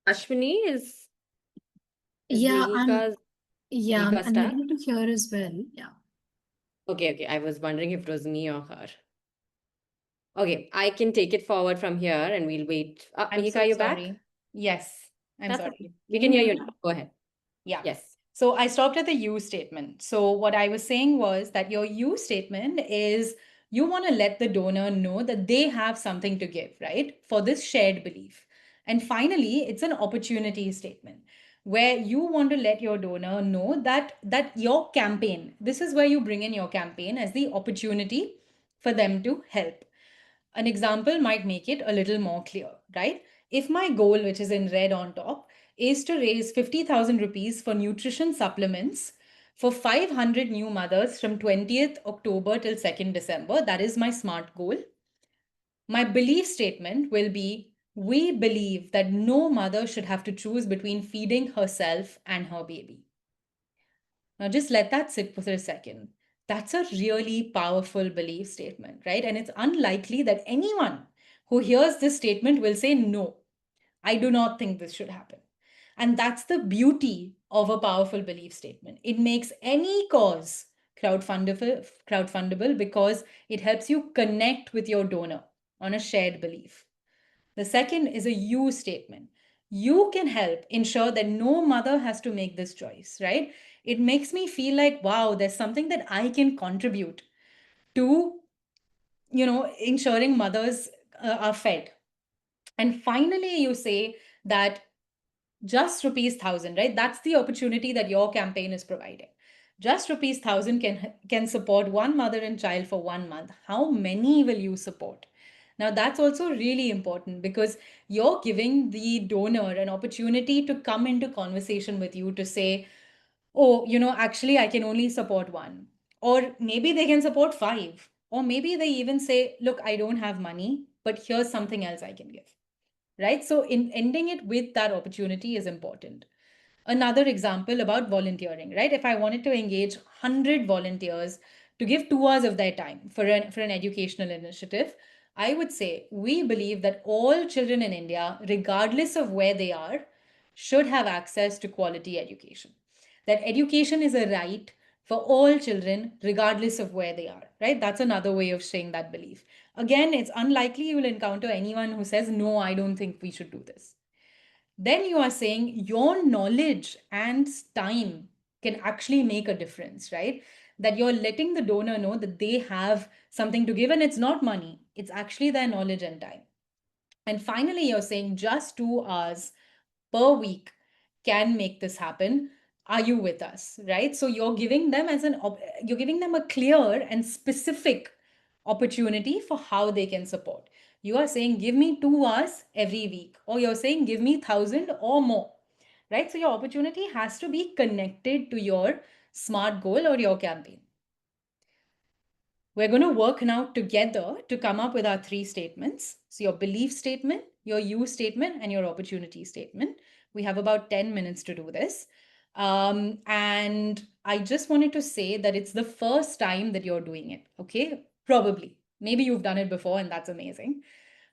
Ashwini, is Yeah, Mehika's I'm Mehika stuck? unable to hear as well. Yeah. Okay. I was wondering if it was me or her. Okay, I can take it forward from here and we'll wait. I'm Mehika, so you back? sorry. Yes, I'm That's sorry. okay. We Can can you hear hear you me? now. Go ahead. Yeah. Yes. So I stopped at the you statement. So what I was saying was that your you statement is you want to let the donor know that they have something to give, right? For this shared belief. And finally, it's an opportunity statement where you want to let your donor know that your campaign, this is where you bring in your campaign as the opportunity for them to help. An example might make it a little more clear, right? If my goal, which is in red on top, is to raise 50,000 rupees for nutrition supplements for 500 new mothers from 20th October till 2nd December, that is my SMART goal. My belief statement will be, we believe that no mother should have to choose between feeding herself and her baby. Now, just let that sit for a second. That's a really powerful belief statement, right? And it's unlikely that anyone who hears this statement will say, no, I do not think this should happen. And that's the beauty of a powerful belief statement. It makes any cause crowdfundable because it helps you connect with your donor on a shared belief. The second is a you statement. You can help ensure that no mother has to make this choice, right? It makes me feel like, wow, there's something that I can contribute to, ensuring mothers are fed. And finally, you say that just rupees 1,000, right? That's the opportunity that your campaign is providing. Just rupees 1,000 can support one mother and child for 1 month. How many will you support? Now, that's also really important because you're giving the donor an opportunity to come into conversation with you to say, oh, actually, I can only support one. Or maybe they can support 5. Or maybe they even say, look, I don't have money, but here's something else I can give. Right? So, in ending it with that opportunity is important. Another example about volunteering, right? If I wanted to engage 100 volunteers to give 2 hours of their time for an educational initiative, I would say we believe that all children in India, regardless of where they are, should have access to quality education. That education is a right for all children, regardless of where they are, right? That's another way of saying that belief. Again, it's unlikely you will encounter anyone who says, no, I don't think we should do this. then you are saying your knowledge and time can actually make a difference, right? That you're letting the donor know that they have something to give, and it's not money, it's actually their knowledge and time. And finally, you're saying just 2 hours per week can make this happen. Are you with us? Right? So you're giving them you're giving them a clear and specific opportunity for how they can support. You are saying, give me 2 hours every week, or you're saying, give me 1,000 or more. Right? So your opportunity has to be connected to your SMART goal or your campaign. We're going to work now together to come up with our 3 statements. So your belief statement, your you statement, and your opportunity statement. We have about 10 minutes to do this. And I just wanted to say that it's the first time that you're doing it, okay? Probably. Maybe you've done it before and that's amazing.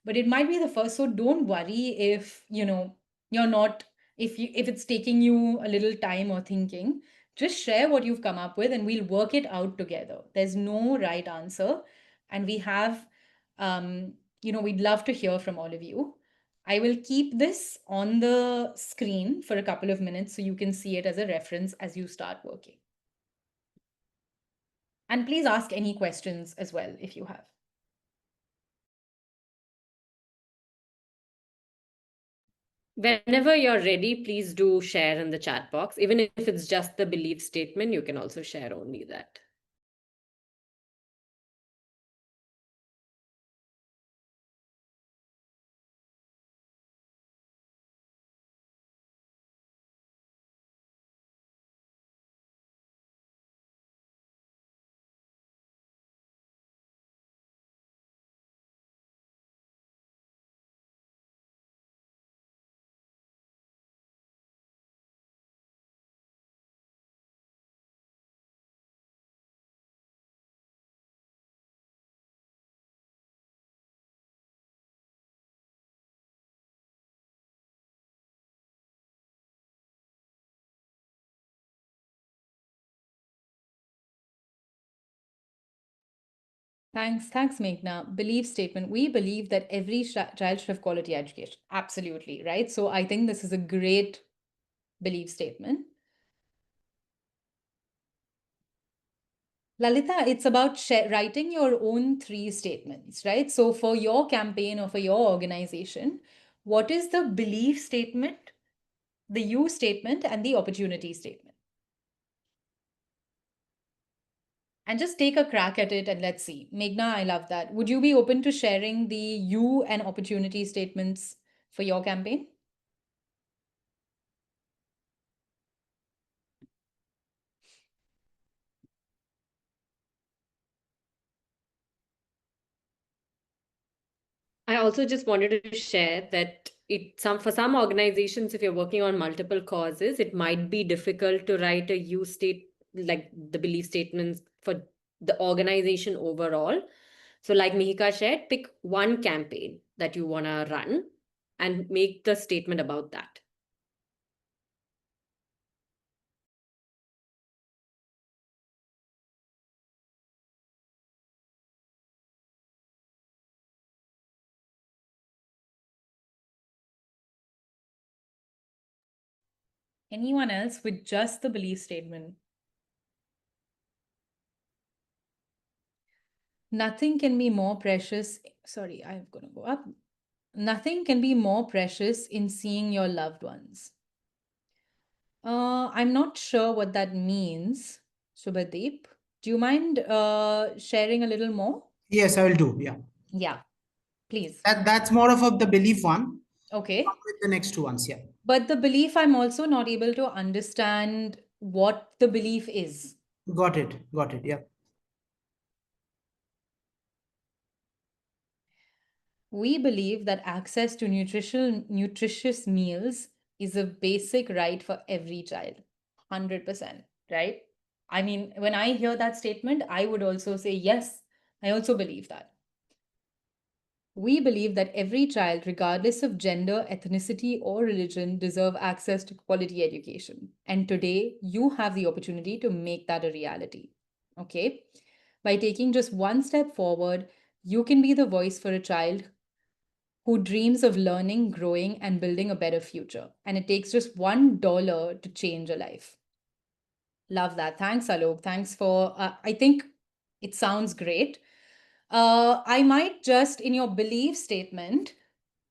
But it might be the first, so don't worry if, you're not, if it's taking you a little time or thinking. Just share what you've come up with and we'll work it out together. There's no right answer. And we have, we'd love to hear from all of you. I will keep this on the screen for a couple of minutes so you can see it as a reference as you start working. And please ask any questions as well if you have. Whenever you're ready, please do share in the chat box. Even if it's just the belief statement, you can also share only that. Thanks, Meghna. Belief statement. We believe that every child should have quality education. Absolutely, right? So I think this is a great belief statement. Lalita, it's about writing your own 3 statements, right? So for your campaign or for your organization, what is the belief statement, the you statement, and the opportunity statement? And just take a crack at it and let's see. Meghna, I love that. Would you be open to sharing the you and opportunity statements for your campaign? I also just wanted to share that for some organizations, if you're working on multiple causes, it might be difficult to write a you state, like the belief statements for the organization overall. So like Mihika shared, pick one campaign that you want to run and make the statement about that. Anyone else with just the belief statement? Nothing can be more precious. Sorry, I'm going to go up. Nothing can be more precious in seeing your loved ones. I'm not sure what that means, Subhadeep. Do you mind sharing a little more? Yes, I will do. Yeah. Yeah, please. That's more of the belief one. Okay. With the next 2 ones. Yeah. But the belief, I'm also not able to understand what the belief is. Got it. Got it. Yeah. We believe that access to nutritious meals is a basic right for every child. 100%, right? I mean, when I hear that statement, I would also say, yes, I also believe that. We believe that every child, regardless of gender, ethnicity, or religion, deserve access to quality education. And today, you have the opportunity to make that a reality. Okay? By taking just one step forward, you can be the voice for a child who dreams of learning, growing, and building a better future. And it takes just $1 to change a life. Love that. Thanks, Alok. Thanks for, I think it sounds great. I might just, in your belief statement,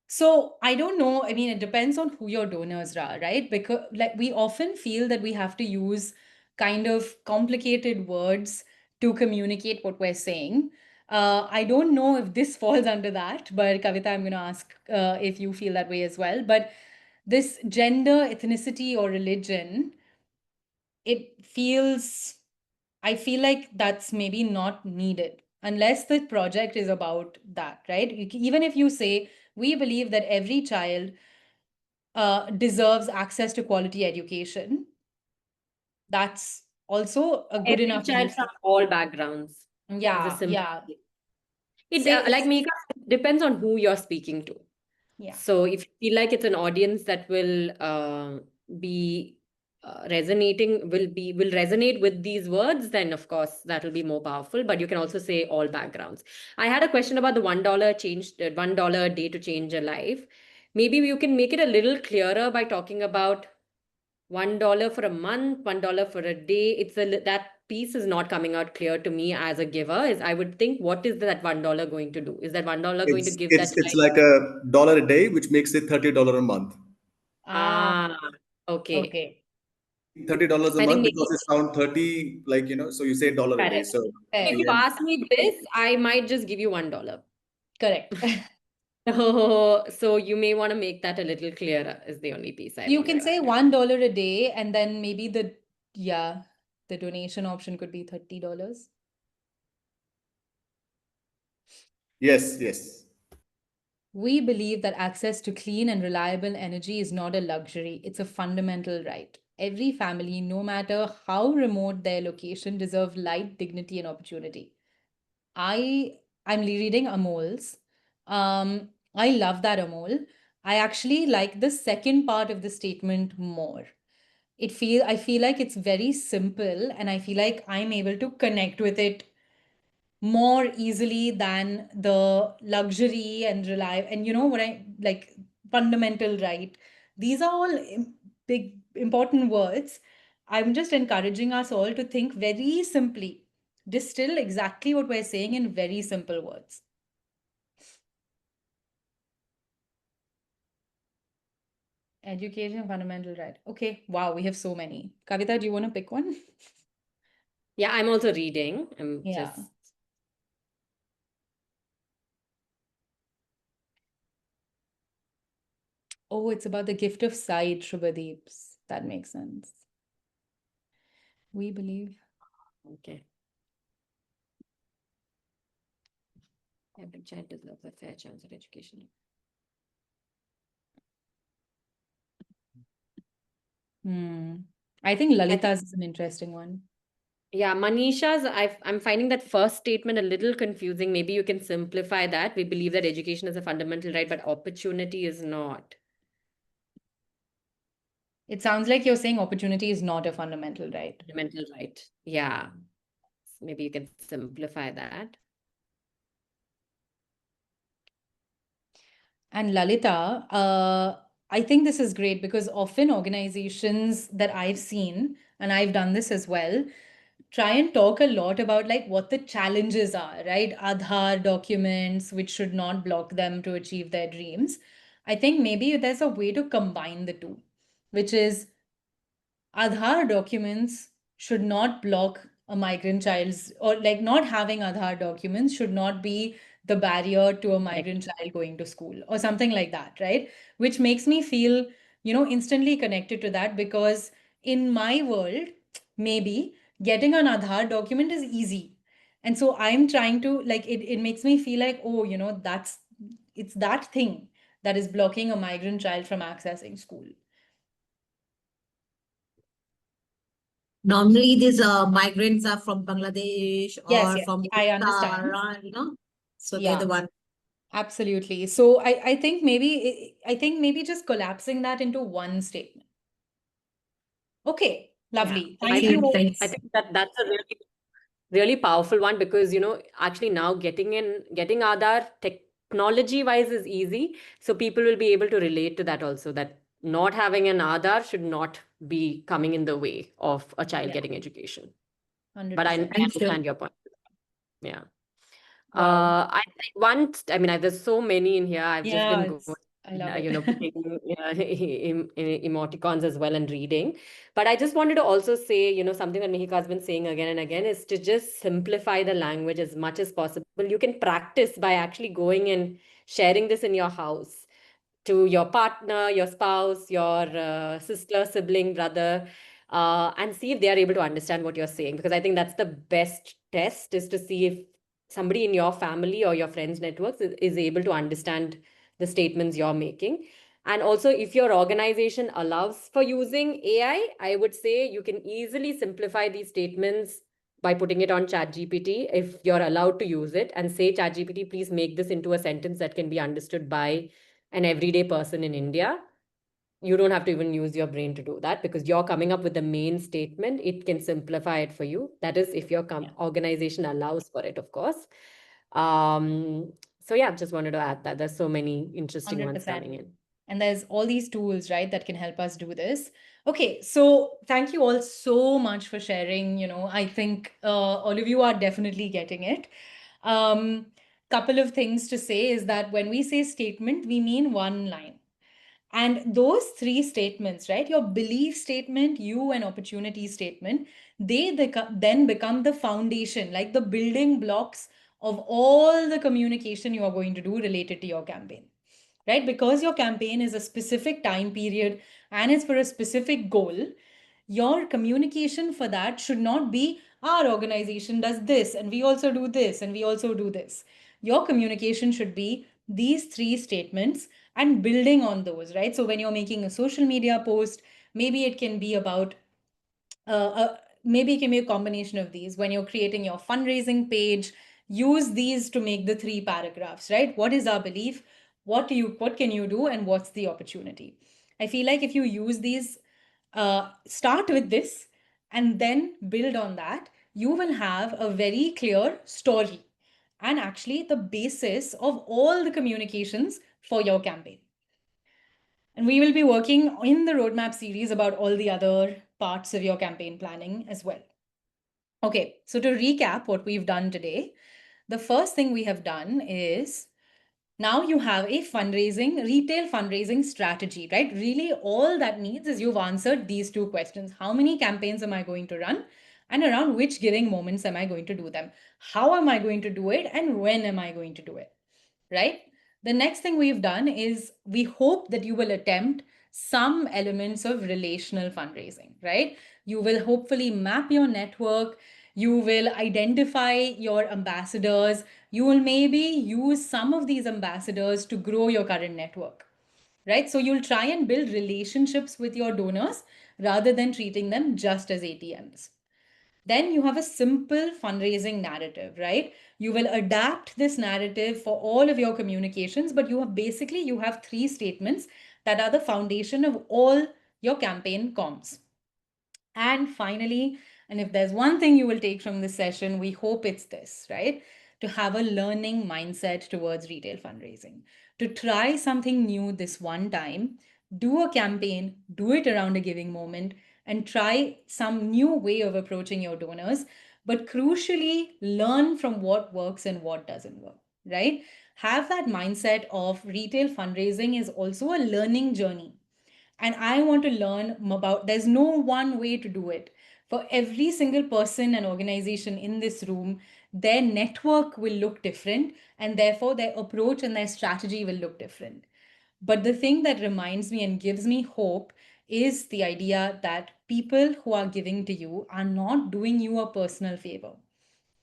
so I don't know. I mean, it depends on who your donors are, right? Because like we often feel that we have to use kind of complicated words to communicate what we're saying. I don't know if this falls under that, but Kavita, I'm going to ask if you feel that way as well. But this gender, ethnicity, or religion, it feels, I feel like that's maybe not needed unless the project is about that, right? Even if you say, we believe that every child deserves access to quality education, that's also a good Every enough child belief. from all backgrounds is a Yeah, simple. yeah. It Say like Mika, depends on who you're speaking to. yeah. So if you feel like it's an audience that will be resonating, will resonate with these words, then of course that will be more powerful. But you can also say all backgrounds. I had a question about the $1 a day to change a life. Maybe you can make it a little clearer by talking about $1 for a month, $1 for a day. That piece is not coming out clear to me as a giver. Is I would think, what is that $1 going to do? Is that $1 going to It's give that it's it's child? like $1 a day, which makes it $30 a month. Ah, okay. Okay. $30 a I think month maybe because it sound 30, like, so you say $1 a day. correct. So If you yeah. ask me this, I might just give you $1. Correct. So you may want to make that a little clearer, is the only piece I You want can to say add. $1 a day, and then maybe the donation option could be $30. Yes. We believe that access to clean and reliable energy is not a luxury, it's a fundamental right. Every family, no matter how remote their location, deserve light, dignity, and opportunity. I'm reading Amol's. I love that, Amol. I actually like the second part of the statement more. I feel like it's very simple, and I feel like I'm able to connect with it more easily than the luxury and rely, and you know what I like, fundamental right. These are all big important words. I'm just encouraging us all to think very simply, distill exactly what we're saying in very simple words. Education, fundamental right. Okay, wow, we have so many. Kavita, do you want to pick one? Yeah, I'm also reading. I'm Yeah. just Oh, it's about the gift of sight, Shubhadeeps. That makes sense. We believe. okay. Every child deserves a fair chance at education. I think I think, Lalita's is an interesting one. yeah, Manisha's, I'm finding that first statement a little confusing. Maybe you can simplify that. We believe that education is a fundamental right, but opportunity is not. It sounds like you're saying opportunity is not a fundamental right. Fundamental right. Yeah. Maybe you can simplify that. And Lalita, I think this is great because often organizations that I've seen, and I've done this as well, try and talk a lot about like what the challenges are, right? Aadhaar documents, which should not block them to achieve their dreams. I think maybe there's a way to combine the two, which is Aadhaar documents should not block a migrant child's, or like not having Aadhaar documents should not be the barrier to a migrant child going to school or something like that, right? Which makes me feel, instantly connected to that because in my world, maybe getting an Aadhaar document is easy. And so I'm trying to like it makes me feel like, oh, it's that thing that is blocking a migrant child from accessing school. Normally, these migrants are from Bangladesh Yes, or yes, from I Pakistan, understand. so they're Yeah, the one. absolutely. So I think maybe just collapsing that into one statement. Okay, Yeah. lovely. I Thank think you. Excellent. I Thanks. think that's a really, really powerful one because actually now getting Aadhaar technology wise is easy. So people will be able to relate to that also, that not having an Aadhaar should not be coming in the way of a child Yeah, getting education. But I 100%. understand your point. Yeah. Wow. I mean, there's so many in here. I've just Yeah, been going, I love it. putting emoticons as well and reading. But I just wanted to also say, something that Mihika has been saying again and again is to just simplify the language as much as possible. You can practice by actually going and sharing this in your house to your partner, your spouse, your sister, sibling, brother, and see if they are able to understand what you're saying. Because I think that's the best test, is to see if somebody in your family or your friends' networks is able to understand the statements you're making. And also, if your organization allows for using AI, I would say you can easily simplify these statements by putting it on ChatGPT if you're allowed to use it, and say, ChatGPT, please make this into a sentence that can be understood by an everyday person in India. You don't have to even use your brain to do that, because you're coming up with the main statement. It can simplify it for you. That is if your Yeah, organization allows for it, of course. Um, so yeah, just wanted to add that there's so many interesting ones coming 100%. in. And there's all these tools, right, that can help us do this. Okay, so thank you all so much for sharing. I think all of you are definitely getting it. Couple of things to say is that when we say statement, we mean one line. And those three statements, right, your belief statement, you and opportunity statement, then become the foundation, like the building blocks of all the communication you are going to do related to your campaign, right? Because your campaign is a specific time period and it's for a specific goal, your communication for that should not be our organization does this and we also do this and we also do this. Your communication should be these three statements and building on those, right? So when you're making a social media post, maybe it can be about maybe it can be a combination of these. When you're creating your fundraising page, use these to make the three paragraphs, right? What is our belief? What can you do, and what's the opportunity? I feel like if you use these, start with this and then build on that, you will have a very clear story and actually the basis of all the communications for your campaign. And we will be working in the roadmap series about all the other parts of your campaign planning as well. Okay, so to recap what we've done today, the first thing we have done is now you have a retail fundraising strategy, right? Really, all that needs is you've answered these two questions. How many campaigns am I going to run? And around which giving moments am I going to do them? How am I going to do it? And when am I going to do it? Right? The next thing we've done is we hope that you will attempt some elements of relational fundraising, right? You will hopefully map your network. You will identify your ambassadors. You will maybe use some of these ambassadors to grow your current network, right? So you'll try and build relationships with your donors rather than treating them just as ATMs. Then you have a simple fundraising narrative, right? You will adapt this narrative for all of your communications, but you have three statements that are the foundation of all your campaign comms. And finally, and if there's one thing you will take from this session, we hope it's this, right? To have a learning mindset towards retail fundraising, to try something new this one time, do a campaign, do it around a giving moment, and try some new way of approaching your donors. But crucially, learn from what works and what doesn't work, right? Have that mindset of retail fundraising is also a learning journey, and I want to learn about, there's no one way to do it. For every single person and organization in this room, their network will look different, and therefore their approach and their strategy will look different. But the thing that reminds me and gives me hope is the idea that people who are giving to you are not doing you a personal favor,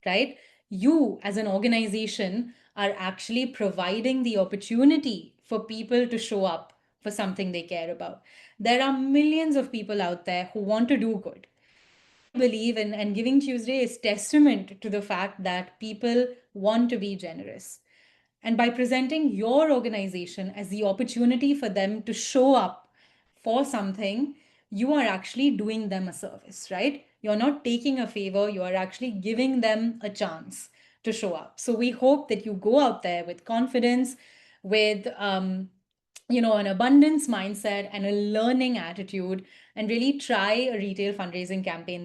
right? You, as an organization, are actually providing the opportunity for people to show up for something they care about. There are millions of people out there who want to do good. I believe in, and Giving Tuesday is testament to the fact that people want to be generous. And by presenting your organization as the opportunity for them to show up for something, you are actually doing them a service, right? You're not taking a favor, you are actually giving them a chance to show up. So we hope that you go out there with confidence, with an abundance mindset and a learning attitude, and really try a retail fundraising campaign